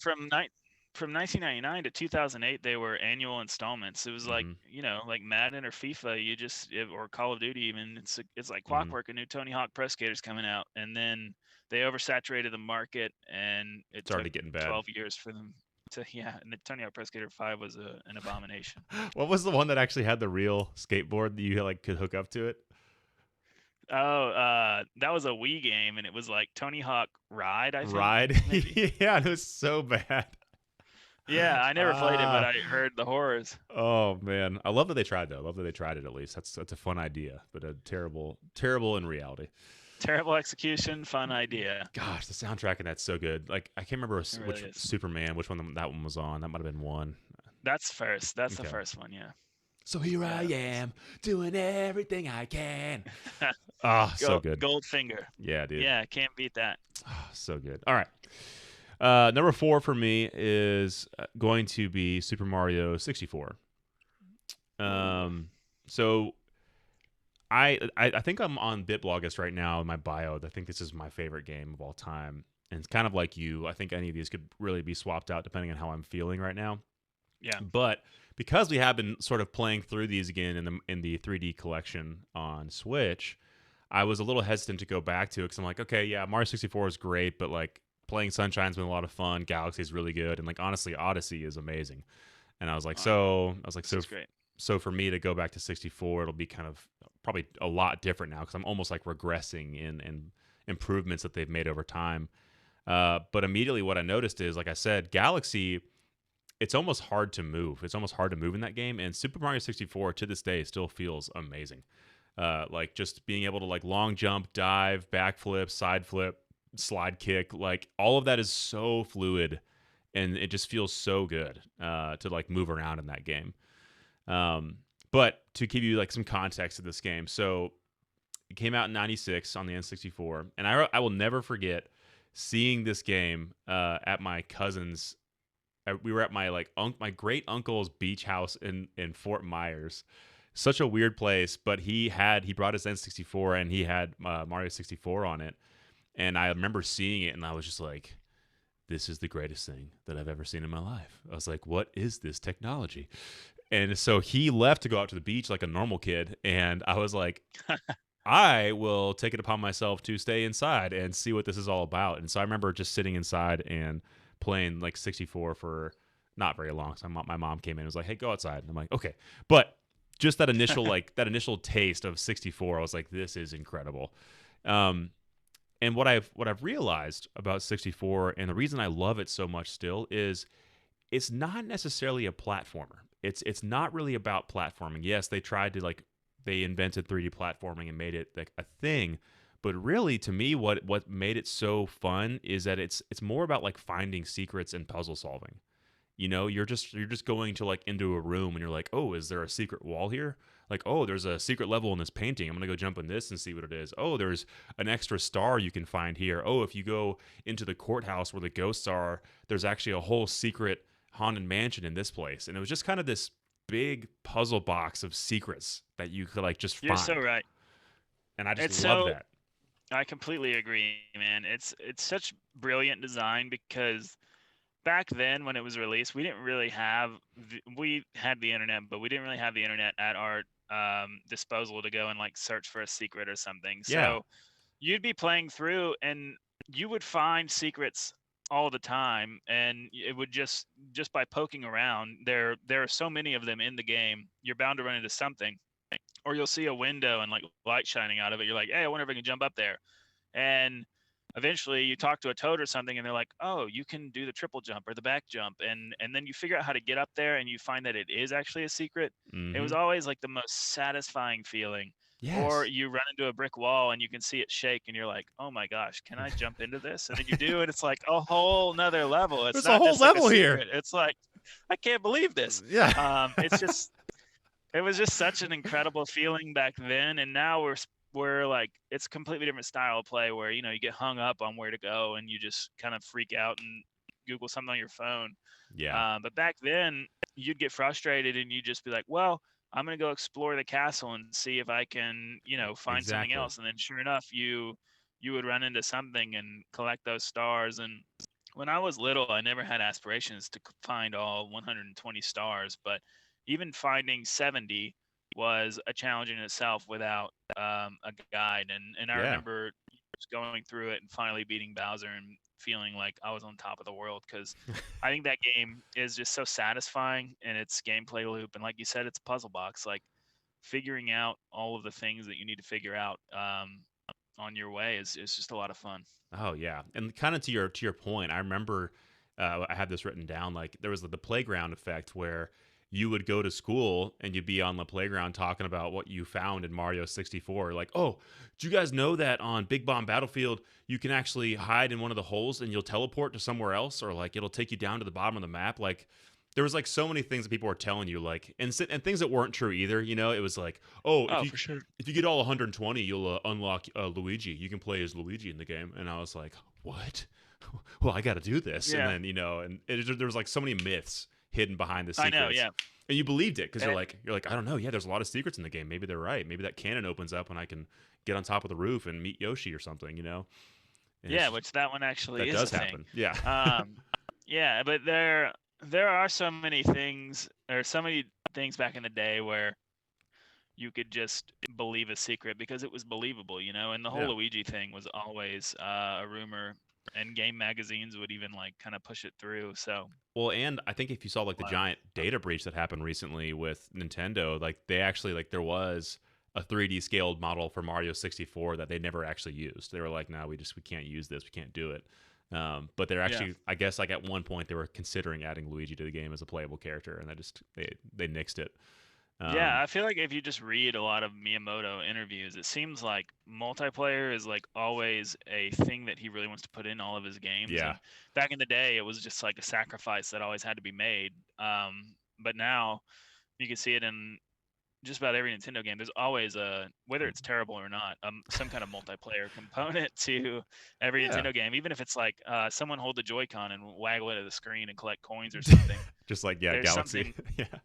from 1999 to 2008, they were annual installments. It was like, Mm-hmm. like Madden or FIFA, or Call of Duty even, it's like Mm-hmm. clockwork. A new Tony Hawk Pro Skater's coming out, and then they oversaturated the market, and it took Started getting bad. 12 years for them to, yeah. And the Tony Hawk Pro Skater 5 was an abomination. What was the one that actually had the real skateboard that you like could hook up to it? Oh, that was a Wii game, and it was like Tony Hawk Ride, I think, Ride. maybe. Yeah, it was so bad. Yeah, I never played it, but Ah. I heard the horrors. Oh man, I love that they tried though. I love that they tried it at least. That's a fun idea, but a terrible in reality. Terrible execution, fun idea. Gosh, the soundtrack in that's so good. Like I can't remember It which really is. Superman, which one that one was on. That might have been one. That's first. That's the Okay. first one, yeah. So here I Yeah. am doing everything I can. Ah, so good. Goldfinger. Yeah, dude. Yeah, can't beat that. Ah, so good. All right. Number 4 for me is going to be Super Mario 64. So I think I'm on BitBloggist right now in my bio. I think this is my favorite game of all time. And it's kind of like you. I think any of these could really be swapped out depending on how I'm feeling right now. Yeah. But because we have been sort of playing through these again in the 3D collection on Switch, I was a little hesitant to go back to it because I'm like, okay, yeah, Mario 64 is great, but like playing Sunshine's been a lot of fun. Galaxy's really good, and like honestly, Odyssey is amazing. And I was like, This is great. so for me to go back to 64, it'll be kind of probably a lot different now because I'm almost like regressing in improvements that they've made over time. But immediately what I noticed is, like I said, Galaxy, it's almost hard to move. It's almost hard to move in that game. And Super Mario 64 to this day still feels amazing. Like just being able to like long jump, dive, backflip, side flip, slide kick, like all of that is so fluid and it just feels so good to like move around in that game. But to give you like some context of this game, so it came out in '96 on the N64, and I will never forget seeing this game at my cousin's. We were at my like my great uncle's beach house in Fort Myers. Such a weird place, but he brought his N64 and he had Mario 64 on it, and I remember seeing it and I was just like, this is the greatest thing that I've ever seen in my life. I was like, what is this technology? And so he left to go out to the beach like a normal kid, and I was like, I will take it upon myself to stay inside and see what this is all about. And so I remember just sitting inside and playing like 64 for not very long. So my mom came in and was like, "Hey, go outside." And I'm like, "Okay." But just that initial taste of 64, I was like, "This is incredible." Um, and what I've realized about 64 and the reason I love it so much still is it's not necessarily a platformer. It's not really about platforming. Yes, they tried to like they invented 3D platforming and made it like a thing, but really to me what made it so fun is that it's more about like finding secrets and puzzle solving. You know, you're just going to like into a room and you're like, "Oh, is there a secret wall here?" Like, "Oh, there's a secret level in this painting. I'm going to go jump in this and see what it is." "Oh, there's an extra star you can find here." "Oh, if you go into the courthouse where the ghosts are, there's actually a whole secret haunted mansion in this place." And it was just kind of this big puzzle box of secrets that you could like just You're so find. right. And I just It's love so that. I completely agree, man. It's such brilliant design because back then when it was released, we didn't really have we had the internet, but we didn't really have the internet at our disposal to go and like search for a secret or something. Yeah. So you'd be playing through and you would find secrets all the time, and it would just by poking around, there are so many of them in the game, you're bound to run into something, or you'll see a window and like light shining out of it. You're like, hey, I wonder if I can jump up there. And eventually you talk to a toad or something and they're like, oh, you can do the triple jump or the back jump, and then you figure out how to get up there and you find that it is actually a secret. It was Mhm. always like the most satisfying feeling. Or Yes. you run into a brick wall and you can see it shake and you're like, oh my gosh, can I jump into this? And then you do, and it's like a whole nother level. It's There's a not whole just like a level here. secret. It's like, I can't believe this. Yeah. It's just, it was just such an incredible feeling back then, and now we're like, it's a completely different style of play where you get hung up on where to go and you just kind of freak out and Google something on your phone. Yeah. But back then, you'd get frustrated and you'd just be like, well, I'm gonna go explore the castle and see if I can find something Exactly. else. And then sure enough, you would run into something and collect those stars. And when I was little, I never had aspirations to find all 120 stars, but even finding 70 was a challenge in itself without a guide. And I Yeah. remember just going through it and finally beating Bowser and feeling like I was on top of the world, because I think that game is just so satisfying in its gameplay loop. And like you said, it's a puzzle box. Like figuring out all of the things that you need to figure out on your way is just a lot of fun. Oh yeah, and kind of to your point, I remember I had this written down. Like there was the playground effect where you would go to school and you'd be on the playground talking about what you found in Mario 64. Like, oh, do you guys know that on Big Bomb Battlefield you can actually hide in one of the holes and you'll teleport to somewhere else, or like it'll take you down to the bottom of the map. Like there was like so many things that people were telling you, like and things that weren't true either. You know, it was like, oh, Oh, for sure. if you get all 120, you'll unlock Luigi. You can play as Luigi in the game. And I was like, what? Well, I got to do this. And Yeah, then there was like so many myths hidden behind the I know. secrets, Yeah. and you believed it because Eh, you're like, I don't know. Yeah, there's a lot of secrets in the game. Maybe they're right. Maybe that cannon opens up and I can get on top of the roof and meet Yoshi or something. And yeah, which that one actually that is a does thing. happen. Yeah. Um, yeah, but there are so many things, or so many things back in the day where you could just believe a secret because it was believable, and the whole Yeah. Luigi thing was always a rumor, and game magazines would even like kind of push it through. So Well, and I think if you saw like the wild. giant data breach that happened recently with Nintendo, like they actually like there was a 3D scaled model for Mario 64 that they never actually used. They were like, "No, we can't use this. We can't do it." But they're Yeah. actually, I guess, like at one point they were considering adding Luigi to the game as a playable character, and they nixed it. Yeah, Um, I feel like if you just read a lot of Miyamoto interviews, it seems like multiplayer is like always a thing that he really wants to put in all of his games. yeah, And back in the day, it was just like a sacrifice that always had to be made. But now you can see it in just about every Nintendo game. There's always whether it's terrible or not, some kind of multiplayer component to every yeah, Nintendo game. Even if it's like someone hold the Joy-Con and waggle it at the screen and collect coins or something. just like yeah, There's Galaxy, something yeah,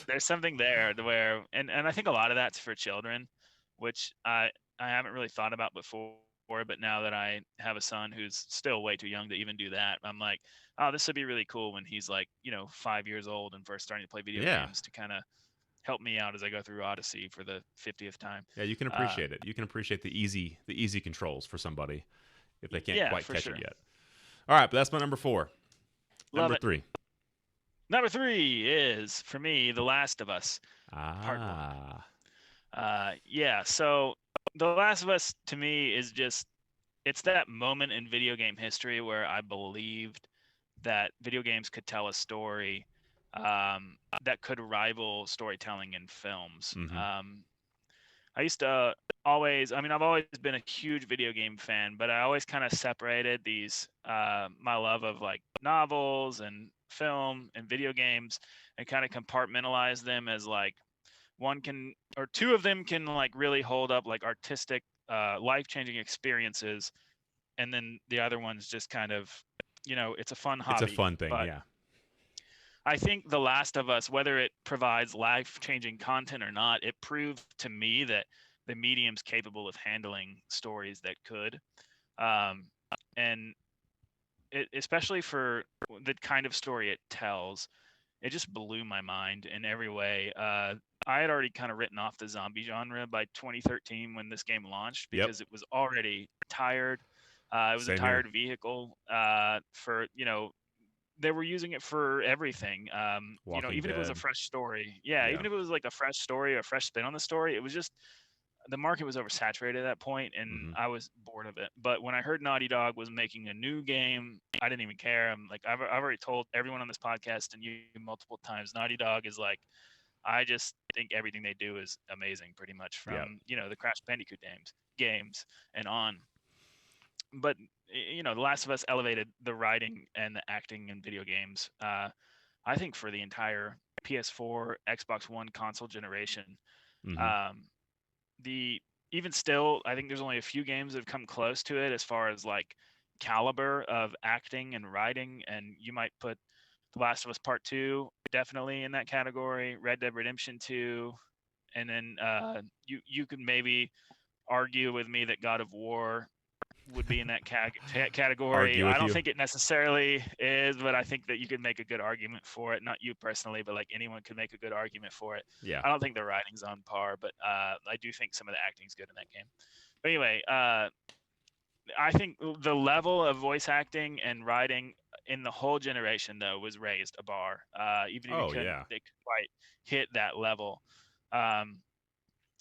there's something there to where, and I think a lot of that's for children, which I haven't really thought about before. But now that I have a son who's still way too young to even do that, I'm like, oh, this would be really cool when he's like 5 years old and first starting to play video yeah. games, to kind of help me out as I go through Odyssey for the 50th time. Yeah, you can Uh, appreciate it. You can appreciate the easy controls for somebody if they can't yeah, quite for catch it sure. yet. All right, but that's my number 4. Love Number it. 3. Number 3 is for me The Last of Us Part 1. Ah. Yeah, so The Last of Us to me is just it's that moment in video game history where I believed that video games could tell a story that could rival storytelling in films. Mhm. I used to always, I mean, I've always been a huge video game fan, but I always kind of separated these, my love of like novels and film and video games and kind of compartmentalize them as like one can, or two of them can like really hold up like artistic, life changing experiences. And then the other one's just kind of, it's a fun It's a hobby. fun thing, But yeah. I think The Last of Us, whether it provides life changing content or not, it proved to me that the medium's capable of handling stories that could. Um, and especially for the kind of story it tells, it just blew my mind in every way. I had already kind of written off the zombie genre by 2013 when this game launched Yep. because it was already tired. It was a Same here. tired vehicle for, they were using it for everything. Walking Even if it was a Dead. fresh story, yeah, Yeah. even if it was like a fresh story or a fresh spin on the story, it was just the market was oversaturated at that point, and Mhm. I was bored of it. But when I heard Naughty Dog was making a new game, I didn't even care. I'm like, I've already told everyone on this podcast and you multiple times, Naughty Dog is like, I just think everything they do is amazing, pretty much Yeah. from the Crash Bandicoot games and on. But The Last of Us elevated the writing and the acting in video games. I think for the entire PS4, Xbox One console generation. Mhm. Um, the Even still, I think there's only a few games that have come close to it as far as like caliber of acting and writing. And you might put The Last of Us Part Two definitely in that category. Red Dead Redemption Two, and then you could maybe argue with me that God of War would be in that category. Argue I with don't you. think it necessarily is, but I think that you could make a good argument for it. Not you personally, but like anyone could make a good argument for it. Yeah. I don't think the writing's on par, but I do think some of the acting's good in that game. But anyway, I think the level of voice acting and writing in the whole generation though was raised a bar. Even if Oh yeah. they couldn't quite hit that level. Um,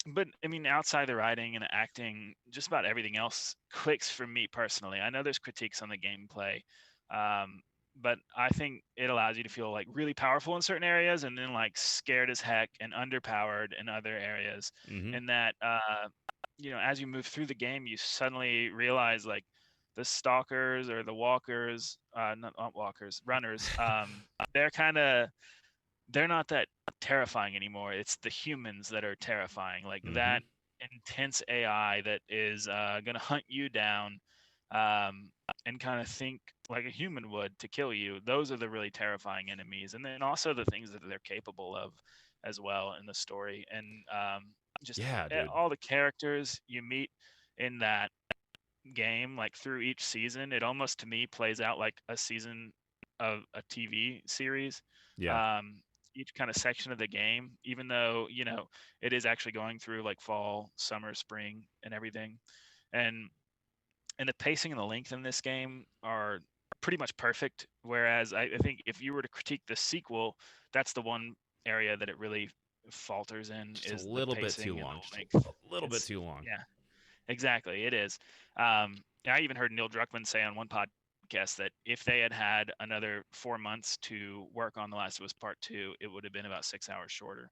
but I mean, outside the writing and the acting, just about everything else clicks for me personally. I know there's critiques on the gameplay, um, but I think it allows you to feel like really powerful in certain areas, and then like scared as heck and underpowered in other areas. Mhm. And that as you move through the game, you suddenly realize like the stalkers or the walkers, not walkers, runners. They're kind of they're not that terrifying anymore. It's the humans that are terrifying, like Mhm. that intense AI that is going to hunt you down um, and kind of think like a human would to kill you. Those are the really terrifying enemies, and then also the things that they're capable of as well in the story, and just Yeah, dude. all the characters you meet in that game, like through each season, it almost to me plays out like a season of a TV series. Yeah. Um, each kind of section of the game, even though it is actually going through like fall, summer, spring, and everything, and the pacing and the length in this game are pretty much perfect. Whereas I think if you were to critique the sequel, that's the one area that it really falters in Just a is the little bit too pacing and long. Just the a length. little bit It's too long. Yeah, exactly, it is. I even heard Neil Druckmann say on one podcast that if they had had another 4 months to work on The Last of Us Part Two, it would have been about 6 hours shorter,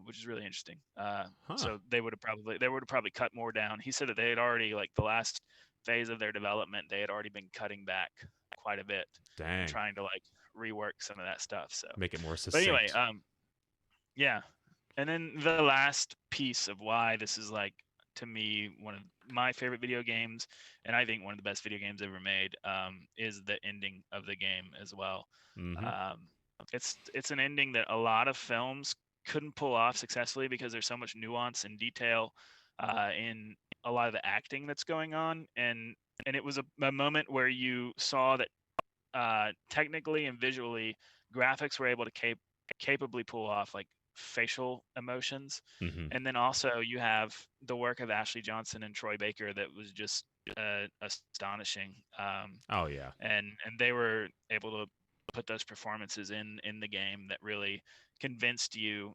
which is really interesting. Huh. So they would have probably cut more down. He said that they had already like the last phase of their development, they had already been cutting back quite a bit and Dang. trying to like rework some of that stuff. So, Make it more but anyway, succinct. yeah, and then the last piece of why this is like to me one of my favorite video games, and I think one of the best video games ever made, is the ending of the game as well. Mhm. Um, it's an ending that a lot of films couldn't pull off successfully because there's so much nuance and detail in a lot of the acting that's going on, and it was a moment where you saw that technically and visually graphics were able to capably pull off like facial emotions. Hmm. And then also you have the work of Ashley Johnson and Troy Baker that was just astonishing. Oh yeah. And they were able to put those performances in the game that really convinced you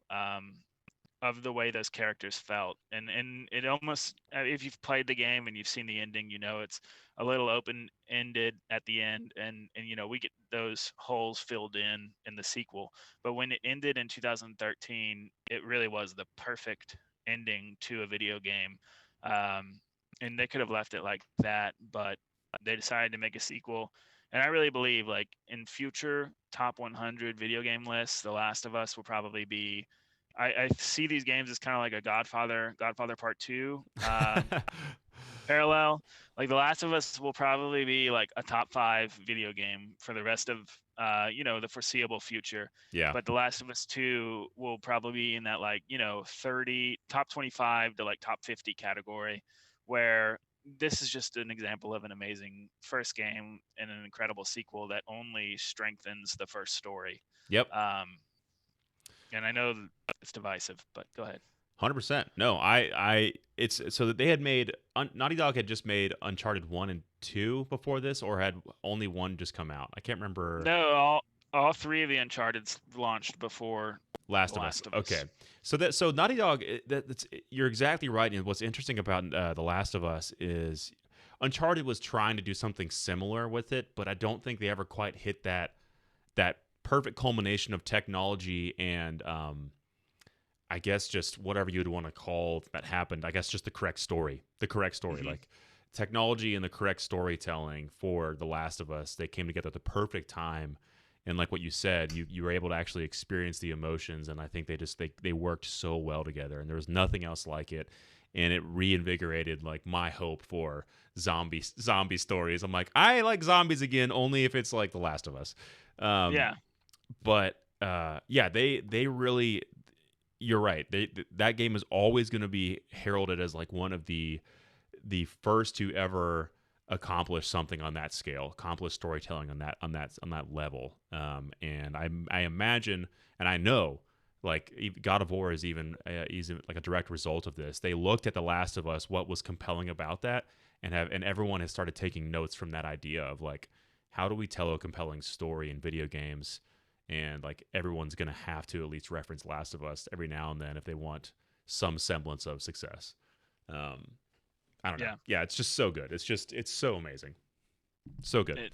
of the way those characters felt. And it almost, if you've played the game and you've seen the ending, you know it's a little open ended at the end, and you know we get those holes filled in the sequel. But when it ended in 2013, it really was the perfect ending to a video game. um, and they could have left it like that, but they decided to make a sequel. And I really believe, like, in future top 100 video game lists, The Last of Us will probably be. I see these games as kind of like a Godfather Part Two parallel. Like The Last of Us will probably be like a top 5 video game for the rest of the foreseeable future. Yeah. But The Last of Us 2 will probably be in that, like, 30 top 25 to like top 50 category, where this is just an example of an amazing first game and an incredible sequel that only strengthens the first story. Yep. Um, and I know it's divisive, but go ahead. 100%. No, it's so that they had made Naughty Dog had just made Uncharted 1 and 2 before this, or had only one just come out. I can't remember. No, all 3 of the Uncharted's launched before Last The of Us. Last of Okay. Us. So Naughty Dog, you're exactly right. And what's interesting about The Last of Us is Uncharted was trying to do something similar with it, but I don't think they ever quite hit that perfect culmination of technology and I guess just whatever you'd want to call that happened. I guess just the correct story. The correct story. Mhm. Like technology and the correct storytelling for The Last of Us, they came together at the perfect time. And like what you said, you were able to actually experience the emotions, and I think they worked so well together, and there was nothing else like it, and it reinvigorated like my hope for zombie stories. I'm like, I like zombies again, only if it's like The Last of Us. Yeah. But yeah, they really, you're right. That game is always going to be heralded as like one of the first to ever accomplish something on that scale, accomplish storytelling on that level. And I imagine, and I know, like God of War is even like a direct result of this. They looked at The Last of Us, what was compelling about that, and everyone has started taking notes from that idea of like, how do we tell a compelling story in video games? And like everyone's gonna have to at least reference Last of Us every now and then if they want some semblance of success. Um, I don't know. Yeah. Yeah, it's just so good. It's so amazing, so good. It,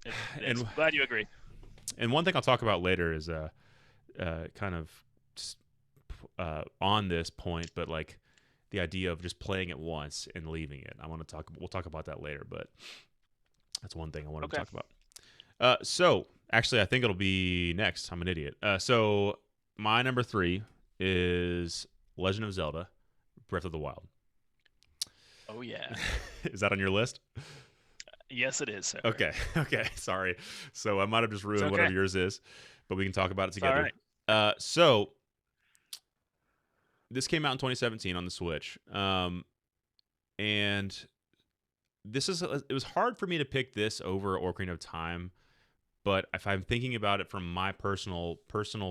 it's And glad you agree. and one thing I'll talk about later is kind of on this point, but like the idea of just playing it once and leaving it. We'll talk about that later, but that's one thing I wanted to Okay. talk about. So actually, I think it'll be next. I'm an idiot. So my number 3 is Legend of Zelda: Breath of the Wild. Oh yeah. Is that on your list? Yes, it is, sir. Okay. Okay. Sorry. So I might have just ruined okay. whatever yours is, but we can talk about it It's all together. So this came out in 2017 on the Switch, and it was hard for me to pick this over Ocarina of Time. But if I'm thinking about it from my personal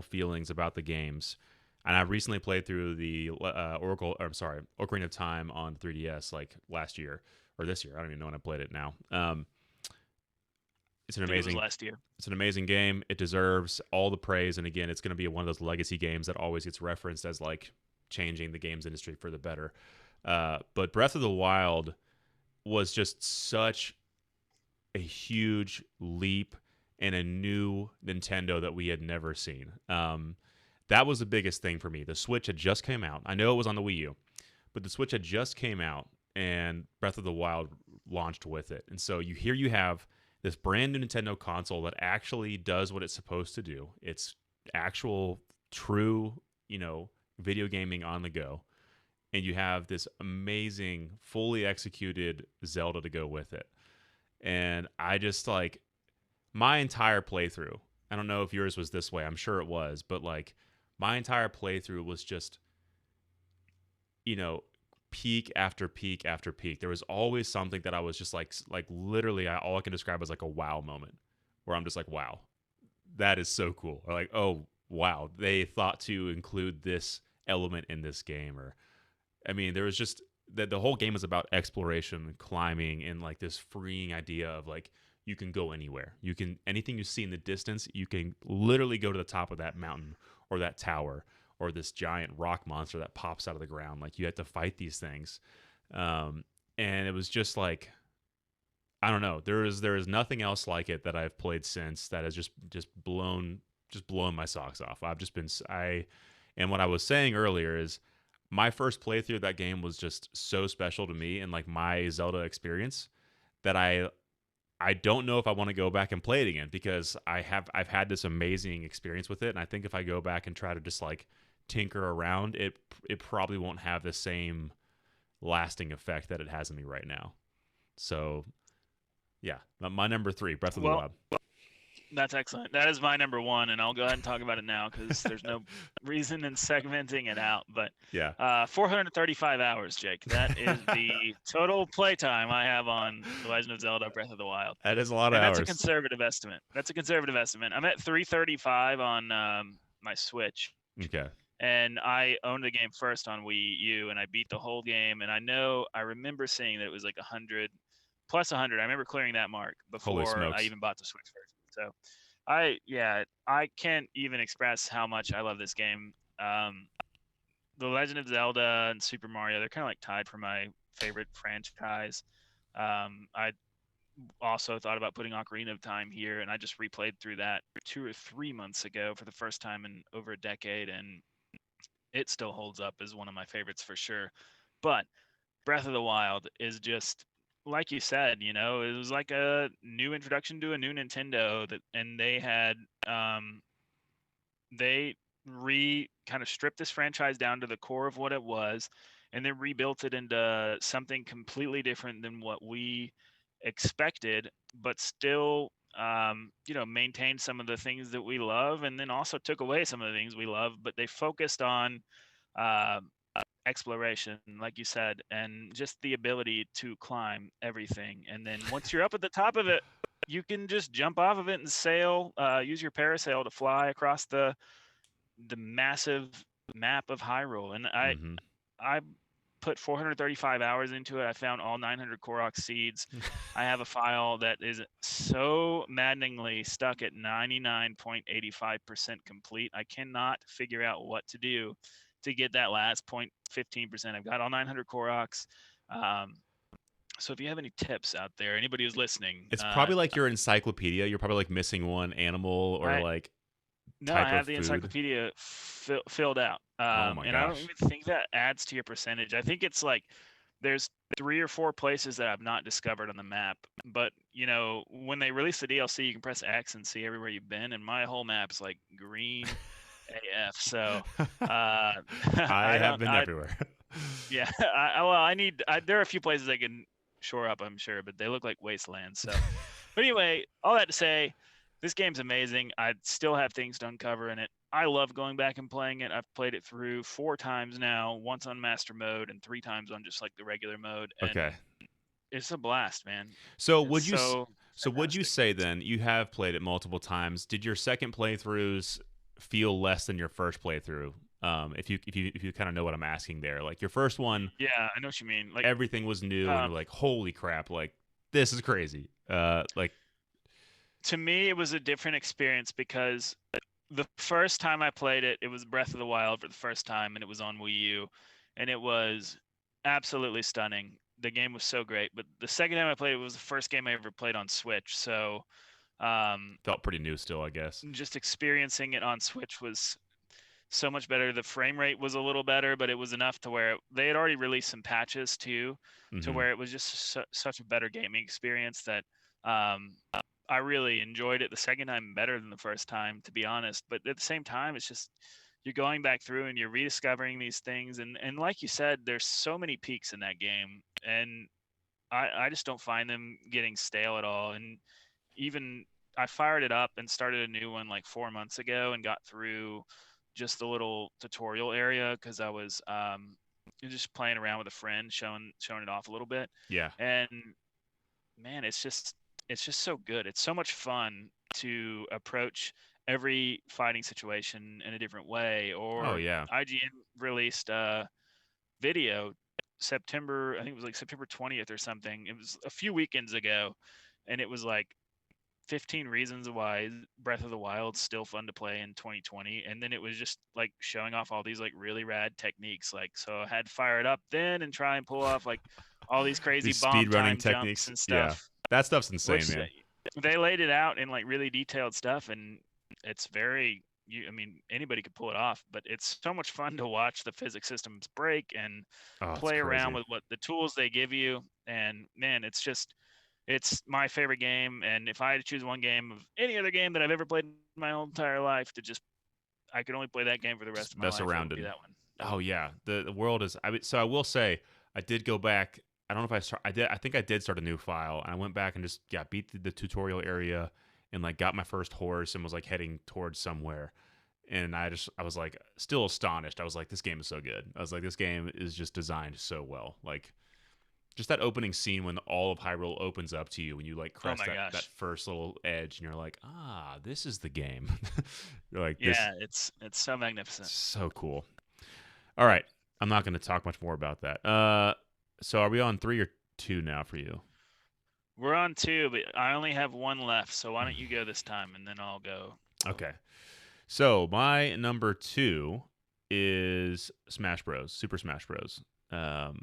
feelings about the games, and I've recently played through the Ocarina of Time on 3DS like last year or this year. I don't even know when I played it now. It's an I think it was amazing last year. it's an amazing game. It deserves all the praise, and again, it's going to be one of those legacy games that always gets referenced as like changing the games industry for the better. But Breath of the Wild was just such a huge leap and a new Nintendo that we had never seen. That was the biggest thing for me. The Switch had just came out. I know it was on the Wii U, but the Switch had just came out, and Breath of the Wild launched with it. And so you have this brand new Nintendo console that actually does what it's supposed to do. It's actual, true, video gaming on the go. And you have this amazing, fully executed Zelda to go with it. And I just like my entire playthrough. I don't know if yours was this way. I'm sure it was, but like my entire playthrough was just, peak after peak after peak. There was always something that I was just like literally, all I can describe as like a wow moment, where I'm just like, wow, that is so cool. Or like, oh, wow, they thought to include this element in this game. Or I mean, there was just the whole game is about exploration, climbing, and like this freeing idea of like you can go anywhere. You can anything you see in the distance, you can literally go to the top of that mountain or that tower or this giant rock monster that pops out of the ground. Like you had to fight these things, um, and it was just like I don't know. There is nothing else like it that I've played since that has just blown my socks off. I've just been I and what I was saying earlier is my first playthrough of that game was just so special to me and like my Zelda experience that I don't know if I want to go back and play it again because I've had this amazing experience with it, and I think if I go back and try to just like tinker around it probably won't have the same lasting effect that it has on me right now. So yeah, my number three, Breath of the Well, Wild. that's excellent. That is my number one, and I'll go ahead and talk about it now because there's no reason in segmenting it out. But Yeah, 435 hours, Jake. That is the total playtime I have on The Legend of Zelda: Breath of the Wild, that is a lot of and that's a hours. conservative estimate. That's a conservative estimate. I'm at 335 on my Switch, Okay, and I owned the game first on Wii U, and I beat the whole game. And I remember seeing that it was like 100 plus 100. I remember clearing that mark holy before I smokes. even bought the Switch version. So, I can't even express how much I love this game. Um, the Legend of Zelda and Super Mario, they're kind of like tied for my favorite franchise. I also thought about putting Ocarina of Time here, and I just replayed through that 2 or 3 months ago for the first time in over a decade, and it still holds up as one of my favorites for sure. But Breath of the Wild is just like you said, it was like a new introduction to a new Nintendo and um they kind of stripped this franchise down to the core of what it was and then rebuilt it into something completely different than what we expected, but still maintained some of the things that we love and then also took away some of the things we love, but they focused on uh, exploration, like you said, and just the ability to climb everything. And then once you're up at the top of it, you can just jump off of it and sail, use your parasail to fly across the massive map of Hyrule. And Hmm. I put 435 hours into it. I found all 900 Korok seeds. I have a file that is so maddeningly stuck at 99.85% complete. I cannot figure out what to do to get that last 0.15%. I've got all 900 Koroks. Um, so if you have any tips out there, anybody who's listening, It's probably like your encyclopedia. You're probably like missing one animal or I like no, I type of have the food. encyclopedia filled out, Oh my and I don't gosh. even think that adds to your percentage. I think it's like there's 3 or 4 places that I've not discovered on the map. But when they release the DLC, you can press X and see everywhere you've been, and my whole map's like green AF. So I I have don't. been everywhere. Yeah. I need. There are a few places I can shore up, I'm sure, but they look like wastelands. So, but anyway, all that to say, this game's amazing. I still have things to uncover in it. I love going back and playing it. I've played it through 4 times now, once on master mode and 3 times on just like the regular mode, and Okay. it's a blast, man. So It's would you so so would you fantastic. say then you have played it multiple times? Did your second playthroughs feel less than your first playthrough? If you kind of know what I'm asking there, like your first one, Yeah, I know what you mean. Like, everything was new and um, you're like, holy crap, like this is crazy. Like to me, it was a different experience because the first time I played it, it was Breath of the Wild for the first time, and it was on Wii U, and it was absolutely stunning. The game was so great. But the second time I played it was the first game I ever played on Switch. So um, felt pretty new still, I guess. just experiencing it on Switch was so much better. The frame rate was a little better, but it was enough to where they had already released some patches too, to Hmm. where it was just such a better gaming experience that um, I really enjoyed it the second time better than the first time, to be honest. But at the same time, it's just you're going back through and you're rediscovering these things, and like you said, there's so many peaks in that game, and I just don't find them getting stale at all. And even I fired it up and started a new one like 4 months ago and got through just the little tutorial area because I was just playing around with a friend, showing it off a little bit. Yeah. And man, it's just so good. It's so much fun to approach every fighting situation in a different way. Oh Or yeah. IGN released a video September, I think it was like September 20th or something. It was a few weekends ago, and it was like 15 reasons why Breath of the Wild's still fun to play in 2020. And then it was just like showing off all these like really rad techniques. Like, so I had to fire it up then and try and pull off like all these crazy These speed bomb running time jumps techniques. and Yeah. stuff, That stuff's insane, which man. they laid it out in like really detailed stuff. And it's very, I mean, anybody could pull it off, but it's so much fun to watch the physics systems break and Oh, it's play around crazy. with what the tools they give you. And man, it's my favorite game. And if I had to choose one game of any other game that I've ever played in my whole entire life to just, I could only play that game for the rest Just of my mess life, it around would be and that one. oh yeah, the world is. So I will say I did go back. I don't know if I start. I did. I think I did start a new file, and I went back and just beat the tutorial area and like got my first horse and was like heading towards somewhere. And I was like still astonished. I was like, this game is so good. I was like, this game is just designed so well. Like just that opening scene when all of Hyrule opens up to you when you like Oh crest my that gosh. first little edge and you're like, ah, this is the game. You're like, this Yeah, it's so magnificent. so cool. All right. I'm not going to talk much more about that. So are we on 3 or 2 now for you? We're on two, but I only have one left. So why don't you go this time and then I'll go. Okay. So my number 2 is Smash Bros. Super Smash Bros. Um,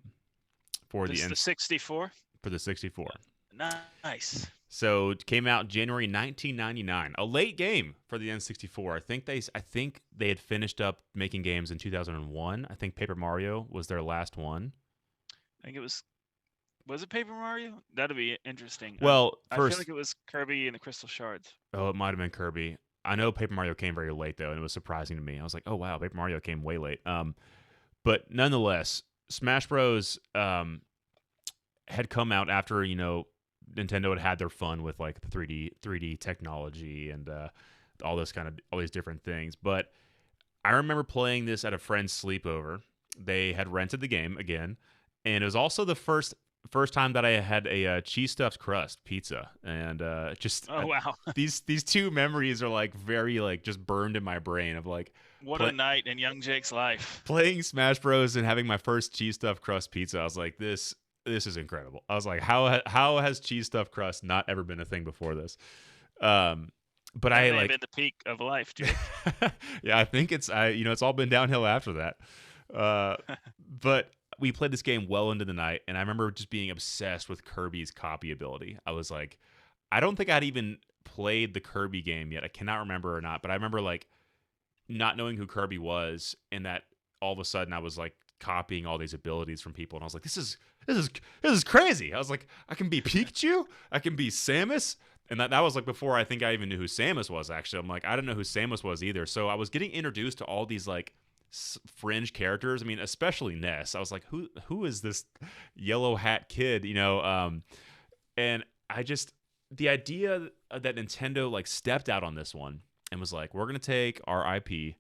for This the is the 64. for the 64. Nice. So it came out January 1999. A late game for the N64. I think they had finished up making games in 2001. I think Paper Mario was their last one. I think it was it Paper Mario? That'd be interesting. Well, I feel first like it was Kirby and the Crystal Shards. oh, it might have been Kirby. I know Paper Mario came very late though, and it was surprising to me. I was like, "Oh wow, Paper Mario came way late." But nonetheless, Smash Bros. Had come out after Nintendo had had their fun with like the 3D technology and all these different things. But I remember playing this at a friend's sleepover. They had rented the game again, and it was also the first time that I had a cheese stuffed crust pizza, and Oh wow. these two memories are like very like just burned in my brain of like What a play, night in young Jake's life. playing Smash Bros and having my first cheese stuffed crust pizza. I was like, this is incredible. I was like, how has cheese stuffed crust not ever been a thing before this? But That I may have like, been the peak of life, Jake. yeah, I think it's all been downhill after that. Uh, but we played this game well into the night, and I remember just being obsessed with Kirby's copy ability. I was like, I don't think I'd even played the Kirby game yet. I cannot remember or not, but I remember like not knowing who Kirby was, and that all of a sudden I was like copying all these abilities from people, and I was like, this is crazy. I was like, I can be Pikachu, I can be Samus, and that was like before I think I even knew who Samus was. Actually, I'm like, I didn't know who Samus was either. So I was getting introduced to all these like fringe characters. I mean, especially Ness. I was like, who is this yellow hat kid? And I just the idea that Nintendo like stepped out on this one and was like, we're gonna take our IP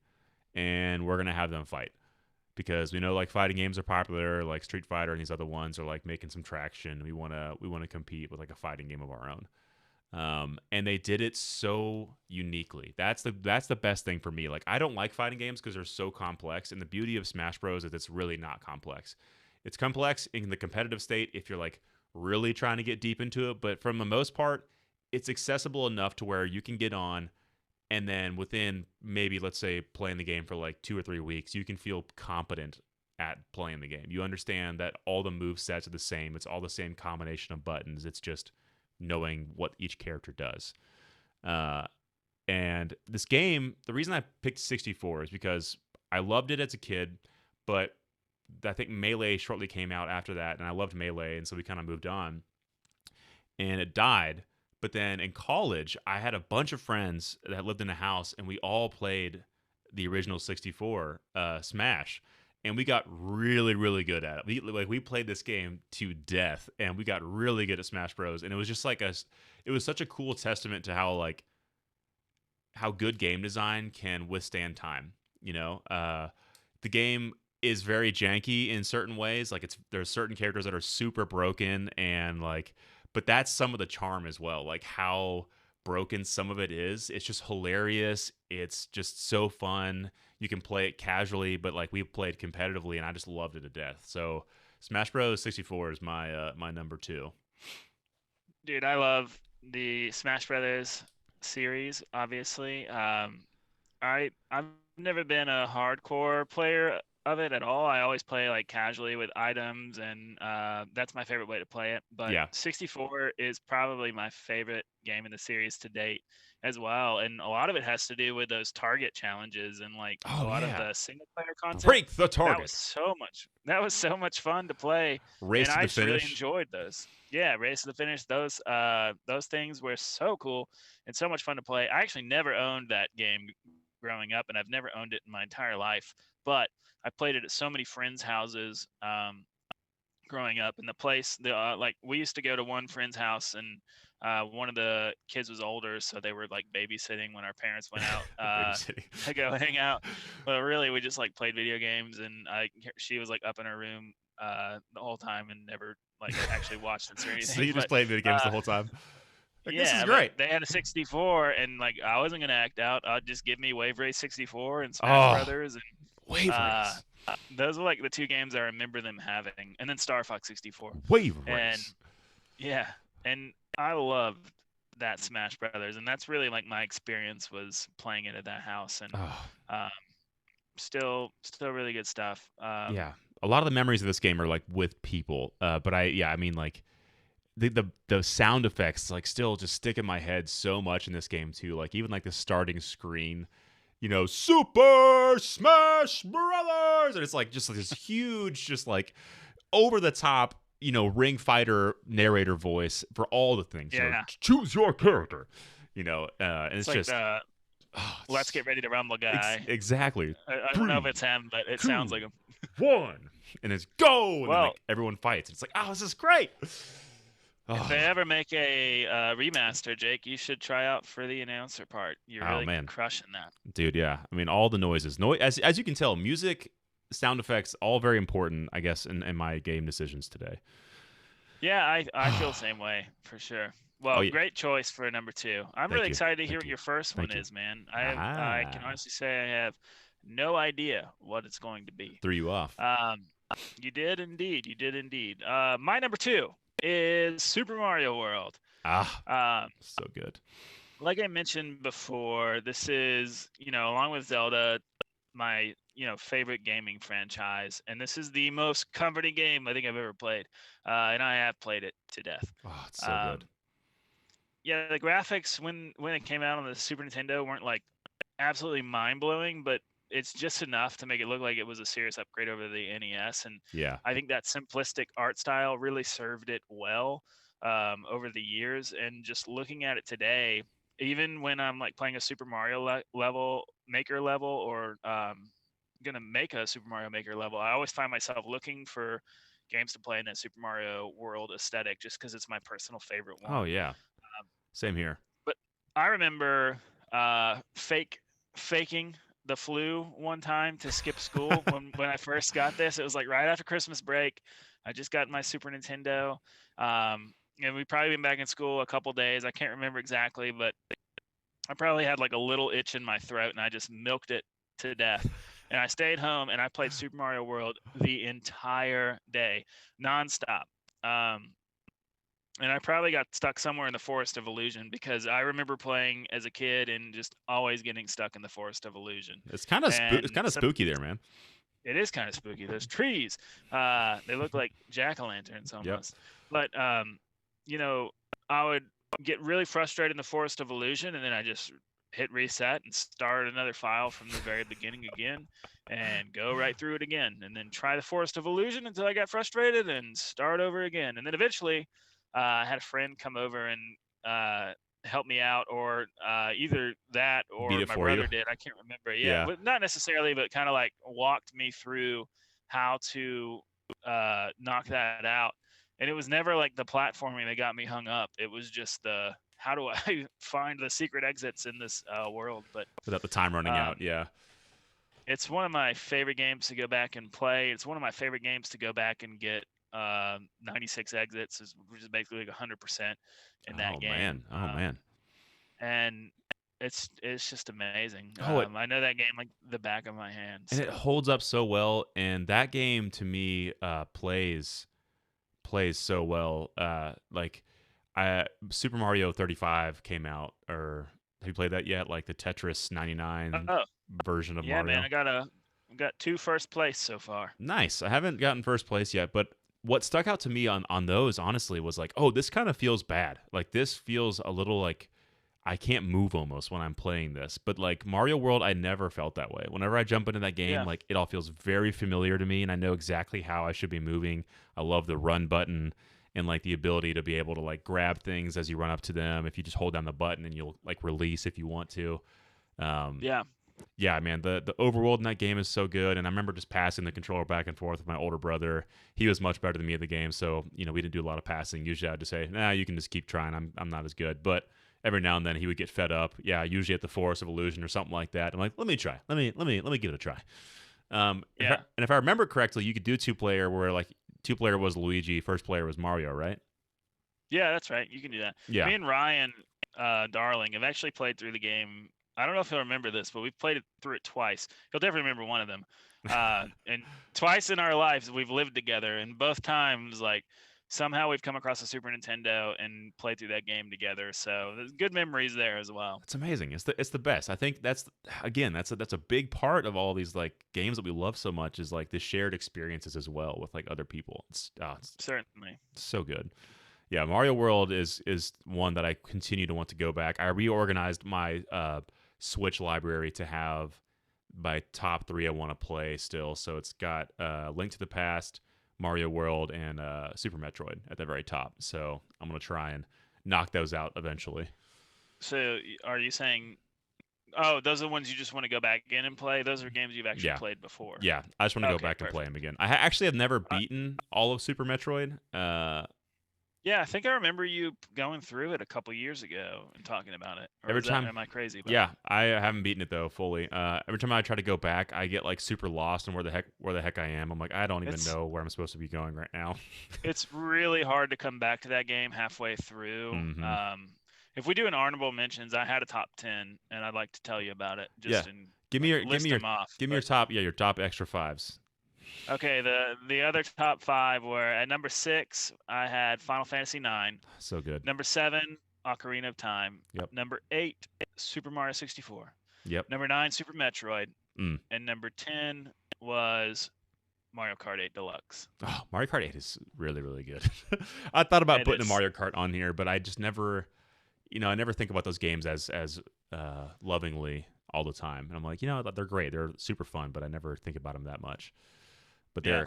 and we're gonna have them fight because we know like fighting games are popular, like Street Fighter and these other ones are like making some traction. We wanna compete with like a fighting game of our own. And they did it so uniquely. That's the best thing for me. Like I don't like fighting games because they're so complex, and the beauty of Smash Bros is it's really not complex. It's complex in the competitive state if you're like really trying to get deep into it, but for the most part, it's accessible enough to where you can get on and then within maybe let's say playing the game for like 2 or 3 weeks, you can feel competent at playing the game. You understand that all the move sets are the same. It's all the same combination of buttons. It's just knowing what each character does. Uh, and this game, the reason I picked 64 is because I loved it as a kid, but I think Melee shortly came out after that, and I loved Melee, and so we kind of moved on. And it died. But then in college, I had a bunch of friends that lived in a house, and we all played the original 64 Smash, and we got really, really good at it. We played this game to death, and we got really good at Smash Bros. And it was just like it was such a cool testament to how good game design can withstand time. The game is very janky in certain ways. Like there's certain characters that are super broken and like, but that's some of the charm as well. Like how broken some of it is, it's just hilarious. It's just so fun. You can play it casually, but like we played competitively, and I just loved it to death. So Smash Bros. 64 is my number two. Dude, I love the Smash Brothers series, obviously. I've never been a hardcore player of it at all. I always play like casually with items, and that's my favorite way to play it. But Yeah. 64 is probably my favorite game in the series to date as well. And a lot of it has to do with those target challenges and like a Oh lot of yeah. the single player content. Break the target. That was so much fun to play, and Race to I the just really finish. enjoyed those. Yeah, race to the finish. Those things were so cool and so much fun to play. I actually never owned that game growing up, and I've never owned it in my entire life. But I played it at so many friends' houses growing up. And the place, like we used to go to one friend's house, and one of the kids was older, so they were like babysitting when our parents went out Babysitting. to go hang out. But really, we just like played video games, and she was like up in her room the whole time and never like actually watched us or So anything. you just But played video games the whole time. Like, this is yeah, but great. they had a 64, and like I wasn't gonna act out. I'd just give me Wave Race 64 and Smash Oh, Brothers, and Wave uh, Race. those are like the two games I remember them having, and then Star Fox 64. Wave And Race. yeah, and I loved that Smash Brothers, and that's really like my experience was playing it at that house, and Oh, um, still really good stuff. yeah. A lot of the memories of this game are like with people. But I mean, like the sound effects like still just stick in my head so much in this game too. Like even like the starting screen, Super Smash Brothers, and it's like just like this huge, just like over the top, ring fighter narrator voice for all the things. Yeah, Choose your character. And it's it's like just the oh, Let's Get Ready to Rumble guy. exactly I don't know if three, it's him, but it sounds like two, him. one, and it's go, and then Well, like everyone fights. It's like, oh, this is great. if they Oh, ever make a remaster, Jake, you should try out for the announcer part. You're oh really man, crushing that. dude, yeah. I mean, all the noises, as you can tell, music, sound effects, all very important, I guess, in my game decisions today. Yeah, I feel the same way for sure. Oh Well, yeah, great choice for number two. I'm thank really you, excited to hear thank what you, your first one thank you. is, man. I can Ah, honestly say I have no idea what it's going to be. threw you off. Um, you did indeed. You did indeed. My number two is Super Mario World. Ah, Um, so good. like I mentioned before, this is, along with Zelda, my, favorite gaming franchise, and this is the most comforting game I think I've ever played, and I have played it to death. Oh, it's so good. Um, yeah, the graphics when it came out on the Super Nintendo weren't like absolutely mind blowing, but it's just enough to make it look like it was a serious upgrade over the NES, and Yeah. I think that simplistic art style really served it well over the years. And just looking at it today, even when I'm like playing a Super Mario level, Maker level, or gonna make a Super Mario Maker level, I always find myself looking for games to play in that Super Mario World aesthetic, just because it's my personal favorite Oh one. yeah. Um, Same here. but I remember faking the flu one time to skip school when I first got this. It was like right after Christmas break. I just got my Super Nintendo. And we probably been back in school a couple days. I can't remember exactly, but I probably had like a little itch in my throat, and I just milked it to death. And I stayed home and I played Super Mario World the entire day, nonstop. Um, and I probably got stuck somewhere in the Forest of Illusion, because I remember playing as a kid and just always getting stuck in the Forest of Illusion. It's And kind of spooky there, man. it is kind of spooky. Those trees, they look like jack-o'-lanterns Yep. almost. But you know, I would get really frustrated in the Forest of Illusion, and then I just hit reset and start another file from the very beginning again, and go right through it again, and then try the Forest of Illusion until I got frustrated and start over again. And then eventually, I had a friend come over and help me out, or either that Beat or it my for you. brother did. I can't remember. Yeah, Yeah. but not necessarily, but kind of like walked me through how to knock that out. And it was never like the platforming that got me hung up. It was just the how do I find the secret exits in this world. But Without the time running out. um, Yeah. it's one of my favorite games to go back and play. It's one of my favorite games to go back and get 96 exits, which is basically like 100% in that Oh game. man. Oh man. and it's just amazing. Oh, I know that game like the back of my hand. and it So holds up so well. And that game to me plays so well. Super Mario 35 came out, or have you played that yet? Like the Tetris 99 oh version of yeah, man, Mario. I got two first place so far. Nice. I haven't gotten first place yet, but what stuck out to me on those honestly was like, oh, this kind of feels bad. Like this feels a little like I can't move almost when I'm playing this. But like Mario World, I never felt that way. Whenever I jump into that game, Yeah, like it all feels very familiar to me and I know exactly how I should be moving. I love the run button and like the ability to be able to like grab things as you run up to them. If you just hold down the button and you'll like release if you want to. Um, yeah, yeah, man, the overworld in that game is so good. And I remember just passing the controller back and forth with my older brother. He was much better than me at the game, so we didn't do a lot of passing. Usually I'd just say, nah, you can just keep trying. I'm not as good. But every now and then he would get fed up. Yeah, usually at the Forest of Illusion or something like that. I'm like, let me try. Let me give it a try. yeah, And if I remember correctly, you could do two player where like two player was Luigi, first player was Mario, right? yeah. That's right. You can do that. Yeah. Me and Ryan, Darling, have actually played through the game. I don't know if he'll remember this, but we've played it through it twice. He'll definitely remember one of them. And twice in our lives we've lived together, and both times like somehow we've come across a Super Nintendo and played through that game together. So there's good memories there as well. It's amazing. It's the best. I think that's again that's a big part of all these like games that we love so much is like the shared experiences as well with like other people. It's Certainly. so good. Yeah, Mario World is one that I continue to want to go back. I reorganized my Switch library to have my top three I want to play still. So it's got Link to the Past, Mario World, and Super Metroid at the very top. So I'm gonna try and knock those out eventually. So are you saying, oh, those are the ones you just want to go back in and play? Those are games you've actually Yeah, played before. yeah. I just want to go Okay, back and play them perfect. again. Actually have never beaten all of Super Metroid. Yeah, I think I remember you going through it a couple years ago and talking about it. Or Every is that time am I crazy about Yeah, it? I haven't beaten it though fully. Every time I try to go back, I get like super lost in where the heck I am. I'm like, I don't even It's know where I'm supposed to be going right now. it's really hard to come back to that game halfway through. hmm If we do an honorable mentions, I had a top 10 and I'd like to tell you about it Yeah, just in give me like your give me list your them off. give me your But top your top extra fives. okay, the other top 5 were at number 6, I had Final Fantasy 9. So good. Number 7, Ocarina of Time. Yep. Number 8, Super Mario 64. Yep. Number 9, Super Metroid. Mm. And number 10 was Mario Kart 8 Deluxe. Oh, Mario Kart 8 is really really good. I thought about It putting a is. Mario Kart on here, but I just never, I never think about those games as lovingly all the time. And I'm like, they're great, they're super fun, but I never think about them that much. But Yeah.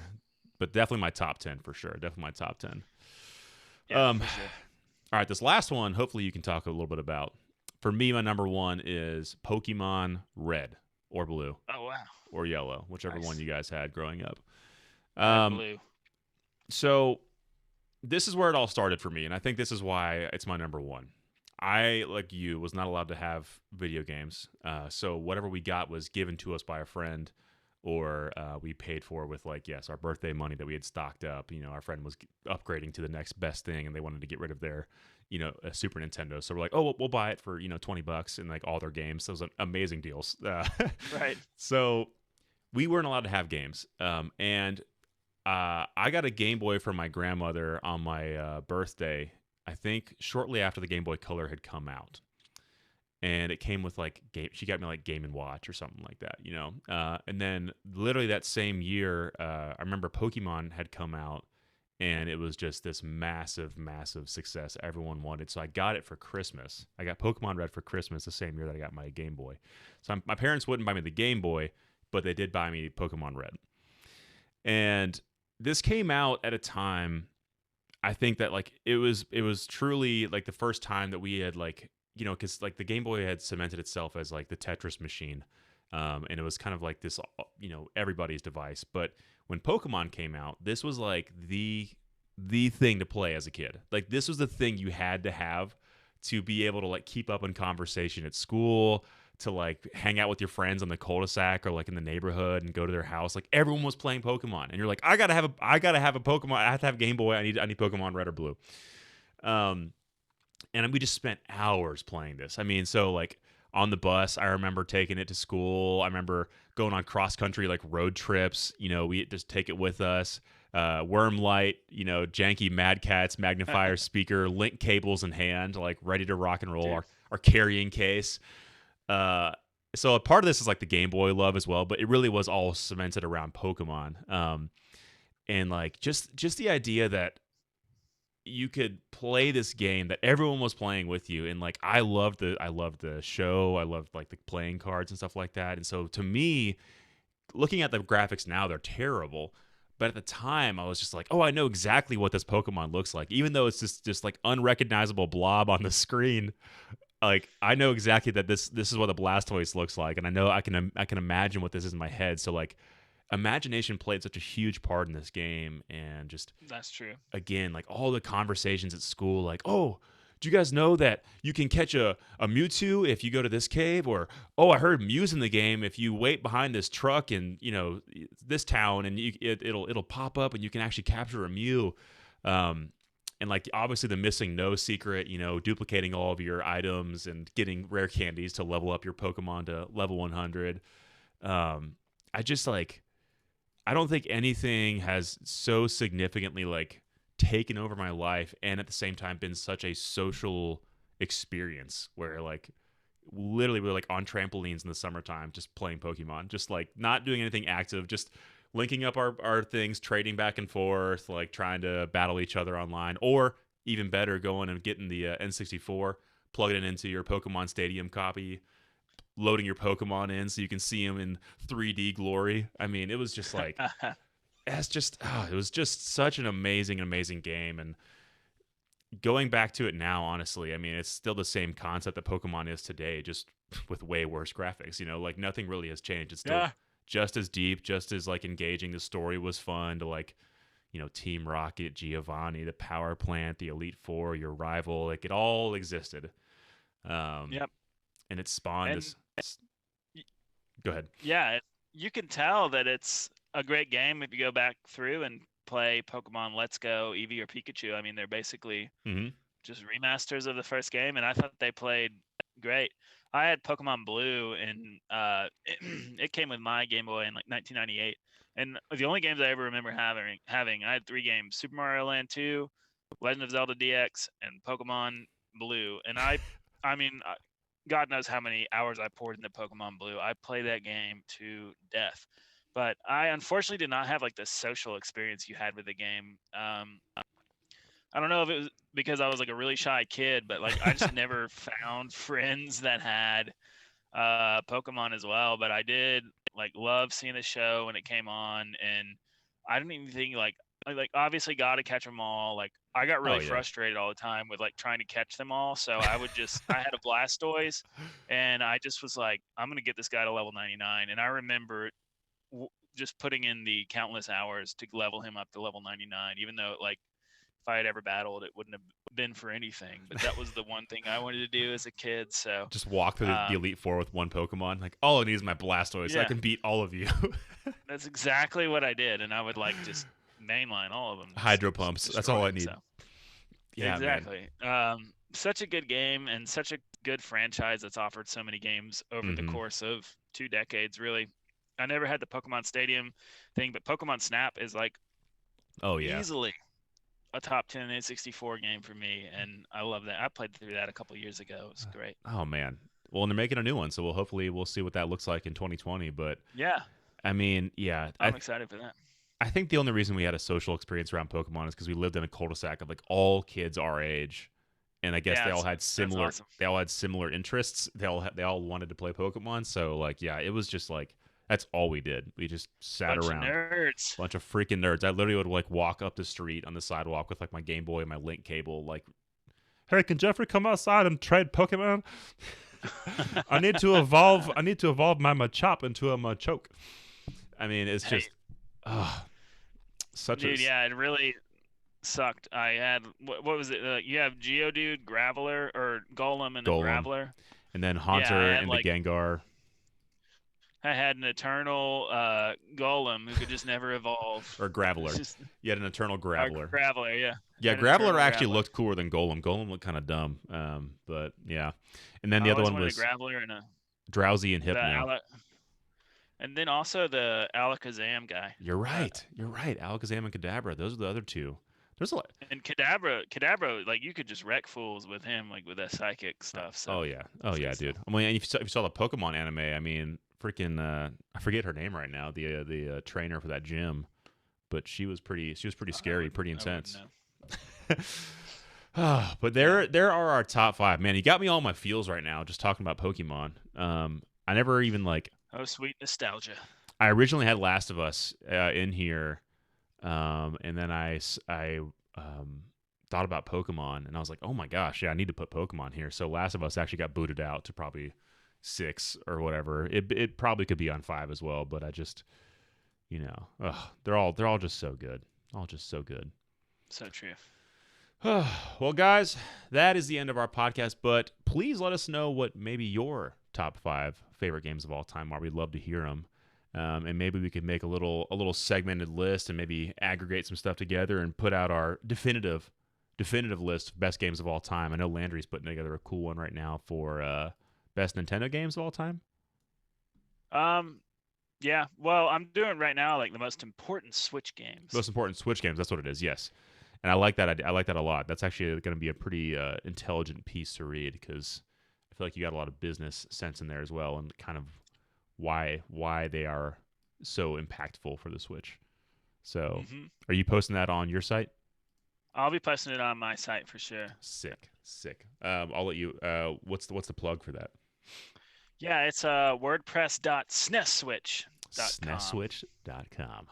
but definitely my top 10 for sure. Definitely my top 10. Yeah, Um, for sure. all right, this last one, hopefully you can talk a little bit about. For me, my number one is Pokemon Red or Blue Oh, wow. or Yellow, whichever one Nice. you guys had growing up. I had Um, blue. so this is where it all started for me, and I think this is why it's my number one. I, like you, was not allowed to have video games, so whatever we got was given to us by a friend, or we paid for with like our birthday money that we had stocked up. Our friend was upgrading to the next best thing, and they wanted to get rid of their a Super Nintendo. So we're like, oh, we'll buy it for $20 and like all their games. Those are amazing deals. Right. So we weren't allowed to have games, and I got a Game Boy from my grandmother on my birthday. I think shortly after the Game Boy Color had come out, and it came with like game. She got me like Game and Watch or something like that. And then literally that same year, I remember Pokemon had come out, and it was just this massive, massive success everyone wanted. So I got it for Christmas. I got Pokemon Red for Christmas the same year that I got my Game Boy. So my parents wouldn't buy me the Game Boy, but they did buy me Pokemon Red. And this came out at a time, I think that like it was truly like the first time that we had like because like the Game Boy had cemented itself as like the Tetris machine, and it was kind of like this everybody's device. But when Pokemon came out, this was like the thing to play as a kid. Like this was the thing you had to have to be able to like keep up in conversation at school, to like hang out with your friends on the cul-de-sac or like in the neighborhood and go to their house. Like everyone was playing Pokemon, and you're like, I gotta have a Pokemon. I have to have Game Boy. I need Pokemon Red or Blue. Um, and we just spent hours playing this. I mean, so like on the bus, I remember taking it to school. I remember going on cross country like road trips. You know, we just take it with us. Wormlight, you know, janky Mad Catz magnifier speaker, link cables in hand, like ready to rock and roll. Dude. Our carrying case. Uh, so a part of this is like the Game Boy love as well, but it really was all cemented around Pokemon. And like just the idea that you could play this game that everyone was playing with you, and like I loved the show, I loved like the playing cards and stuff like that. And so to me, looking at the graphics now, they're terrible, but at the time I was just like, oh, I know exactly what this Pokemon looks like, even though it's just like unrecognizable blob on the screen. Like I know exactly that this is what the Blastoise looks like, and I know I can imagine what this is in my head. So like imagination played such a huge part in this game. And just That's true. again, like all the conversations at school, like, oh, do you guys know that you can catch a Mewtwo if you go to this cave? Or, oh, I heard Mew's in the game if you wait behind this truck in, you know, this town, and it'll pop up and you can actually capture a Mew. And like obviously the missing no secret, you know, duplicating all of your items and getting rare candies to level up your Pokemon to level 100. I just like I don't think anything has so significantly like taken over my life and at the same time been such a social experience where like literally we're like on trampolines in the summertime just playing Pokemon, just like not doing anything active, just linking up our things, trading back and forth, like trying to battle each other online, or even better, going and getting the N64, plugging it into your Pokemon Stadium copy, loading your Pokemon in so you can see them in 3D glory. I mean, it was just like it was just such an amazing game. And going back to it now, honestly, I mean, it's still the same concept that Pokemon is today, just with way worse graphics. You know, like nothing really has changed. It's still Yeah. just as deep, just as like engaging. The story was fun to like, you know, Team Rocket, Giovanni, the power plant, the Elite Four, your rival, like it all existed. Um, Yep. and it spawned And this. Go ahead. yeah, you can tell that it's a great game if you go back through and play Pokemon Let's Go, Eevee, or Pikachu. I mean, they're basically Mm-hmm. just remasters of the first game, and I thought they played great. I had Pokemon Blue, and it came with my Game Boy in like 1998. And the only games I ever remember having, I had 3 games: Super Mario Land 2, Legend of Zelda DX, and Pokemon Blue. And I mean, God knows how many hours I poured into Pokemon Blue. I played that game to death. But I unfortunately did not have like the social experience you had with the game. I don't know if it was because I was like a really shy kid, but like I just never found friends that had Pokemon as well. But I did like love seeing the show when it came on, and I didn't even think like obviously got to catch them all. Like I got Oh really yeah. frustrated all the time with like trying to catch them all. So I had a Blastoise, and I just was like, I'm gonna get this guy to level 99. And I remember just putting in the countless hours to level him up to level 99, even though like if I had ever battled, it wouldn't have been for anything. But that was the one thing I wanted to do as a kid. So, Just walk through the um, Elite Four with one Pokemon. Like, all I need is my Blastoise. I yeah, can beat all of you. that's exactly what I did, and I would like just mainline all of them, just Hydro pumps. That's destroy all I them. need. So, Yeah, man. exactly. Such a good game and such a good franchise that's offered so many games over the Mm-hmm. course of 2 decades. Really, I never had the Pokemon Stadium thing, but Pokemon Snap is like Oh yeah. easily a top 10 N64 game for me, and I love that. I played through that a couple years ago. It was great. Oh man. Well, and they're making a new one, so we'll see what that looks like in 2020. But Yeah, I mean, yeah, I'm excited for that. I think the only reason we had a social experience around Pokemon is because we lived in a cul-de-sac of like all kids our age, and I guess Yeah, that's awesome. they all had similar interests. They all wanted to play Pokemon, so like yeah, it was just like that's all we did. We just sat Bunch of around. nerds. Bunch of freaking nerds. I literally would like walk up the street on the sidewalk with like my Game Boy and my link cable, like, hey, can Jeffrey come outside and trade Pokemon? I need to evolve. I need to evolve my Machop into a Machoke. I mean, it's Hey, just, uh, such a dude, yeah, it really sucked. I had what was it? You have Geodude, Graveler, or Golem, and then golem, Graveler. and then Yeah, Haunter and the Gengar. I had an Eternal, golem who could just never evolve. Or Graveler. It's just You had an eternal Graveler. Graveler, yeah. Yeah, An Graveler eternal actually Graveler. looked cooler than Golem. Golem looked kind of dumb. But yeah. And then I the other always one wanted was a Graveler and Drowsy and the Hypno. and then also the Alakazam guy. You're right. Alakazam and Kadabra. Those are the other two. There's a lot. And Kadabra, like you could just wreck fools with him, like with that psychic stuff. So Oh yeah, dude. I mean, if you saw the Pokemon anime, I mean, freaking, I forget her name right now. The trainer for that gym, but she was pretty scary, pretty intense. But there are our top 5. Man, you got me all my feels right now just talking about Pokemon. I never even like. Oh, sweet nostalgia. I originally had Last of Us in here, and then I thought about Pokemon, and I was like, oh my gosh, yeah, I need to put Pokemon here. So Last of Us actually got booted out to probably 6 or whatever. It probably could be on 5 as well, but I just, they're all just so good. All just so good. So true. Well, guys, that is the end of our podcast, but please let us know what maybe your top 5 favorite games of all time are. We'd love to hear them. And maybe we could make a little segmented list and maybe aggregate some stuff together and put out our definitive list of best games of all time. I know Landry's putting together a cool one right now for best Nintendo games of all time. Yeah. Well, I'm doing right now like the most important Switch games. Most important Switch games. That's what it is. Yes. And I like that. I like that a lot. That's actually going to be a pretty intelligent piece to read because I feel like you got a lot of business sense in there as well, and kind of why they are so impactful for the Switch. So, Are you posting that on your site? I'll be posting it on my site for sure. Sick. I'll let you. What's the plug for that? Yeah, it's WordPress.snesswitch.com. Snesswitch.com.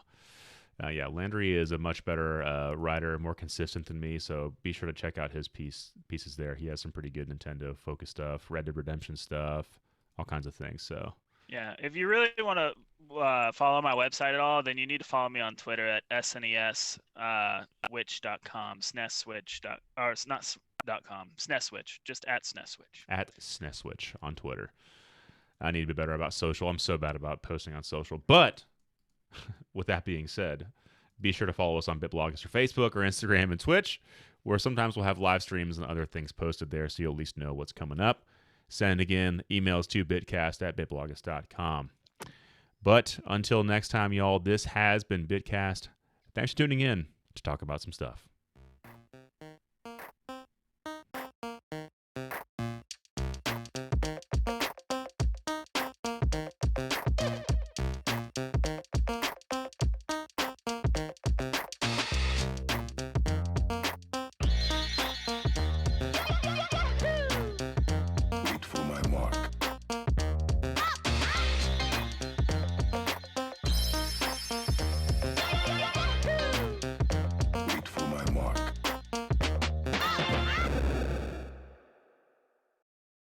Yeah, Landry is a much better writer, more consistent than me, so be sure to check out his pieces there. He has some pretty good Nintendo-focused stuff, Red Dead Redemption stuff, all kinds of things. So yeah, if you really want to follow my website at all, then you need to follow me on Twitter at SNESwitch.com, or it's not .com, SNESwitch, just at SNESwitch. At SNESwitch on Twitter. I need to be better about social. I'm so bad about posting on social, but with that being said, be sure to follow us on BitBloggers or Facebook or Instagram and Twitch, where sometimes we'll have live streams and other things posted there, so you'll at least know what's coming up. Send, again, emails to bitcast@bitbloggers.com. But until next time, y'all, this has been BitCast. Thanks for tuning in to talk about some stuff.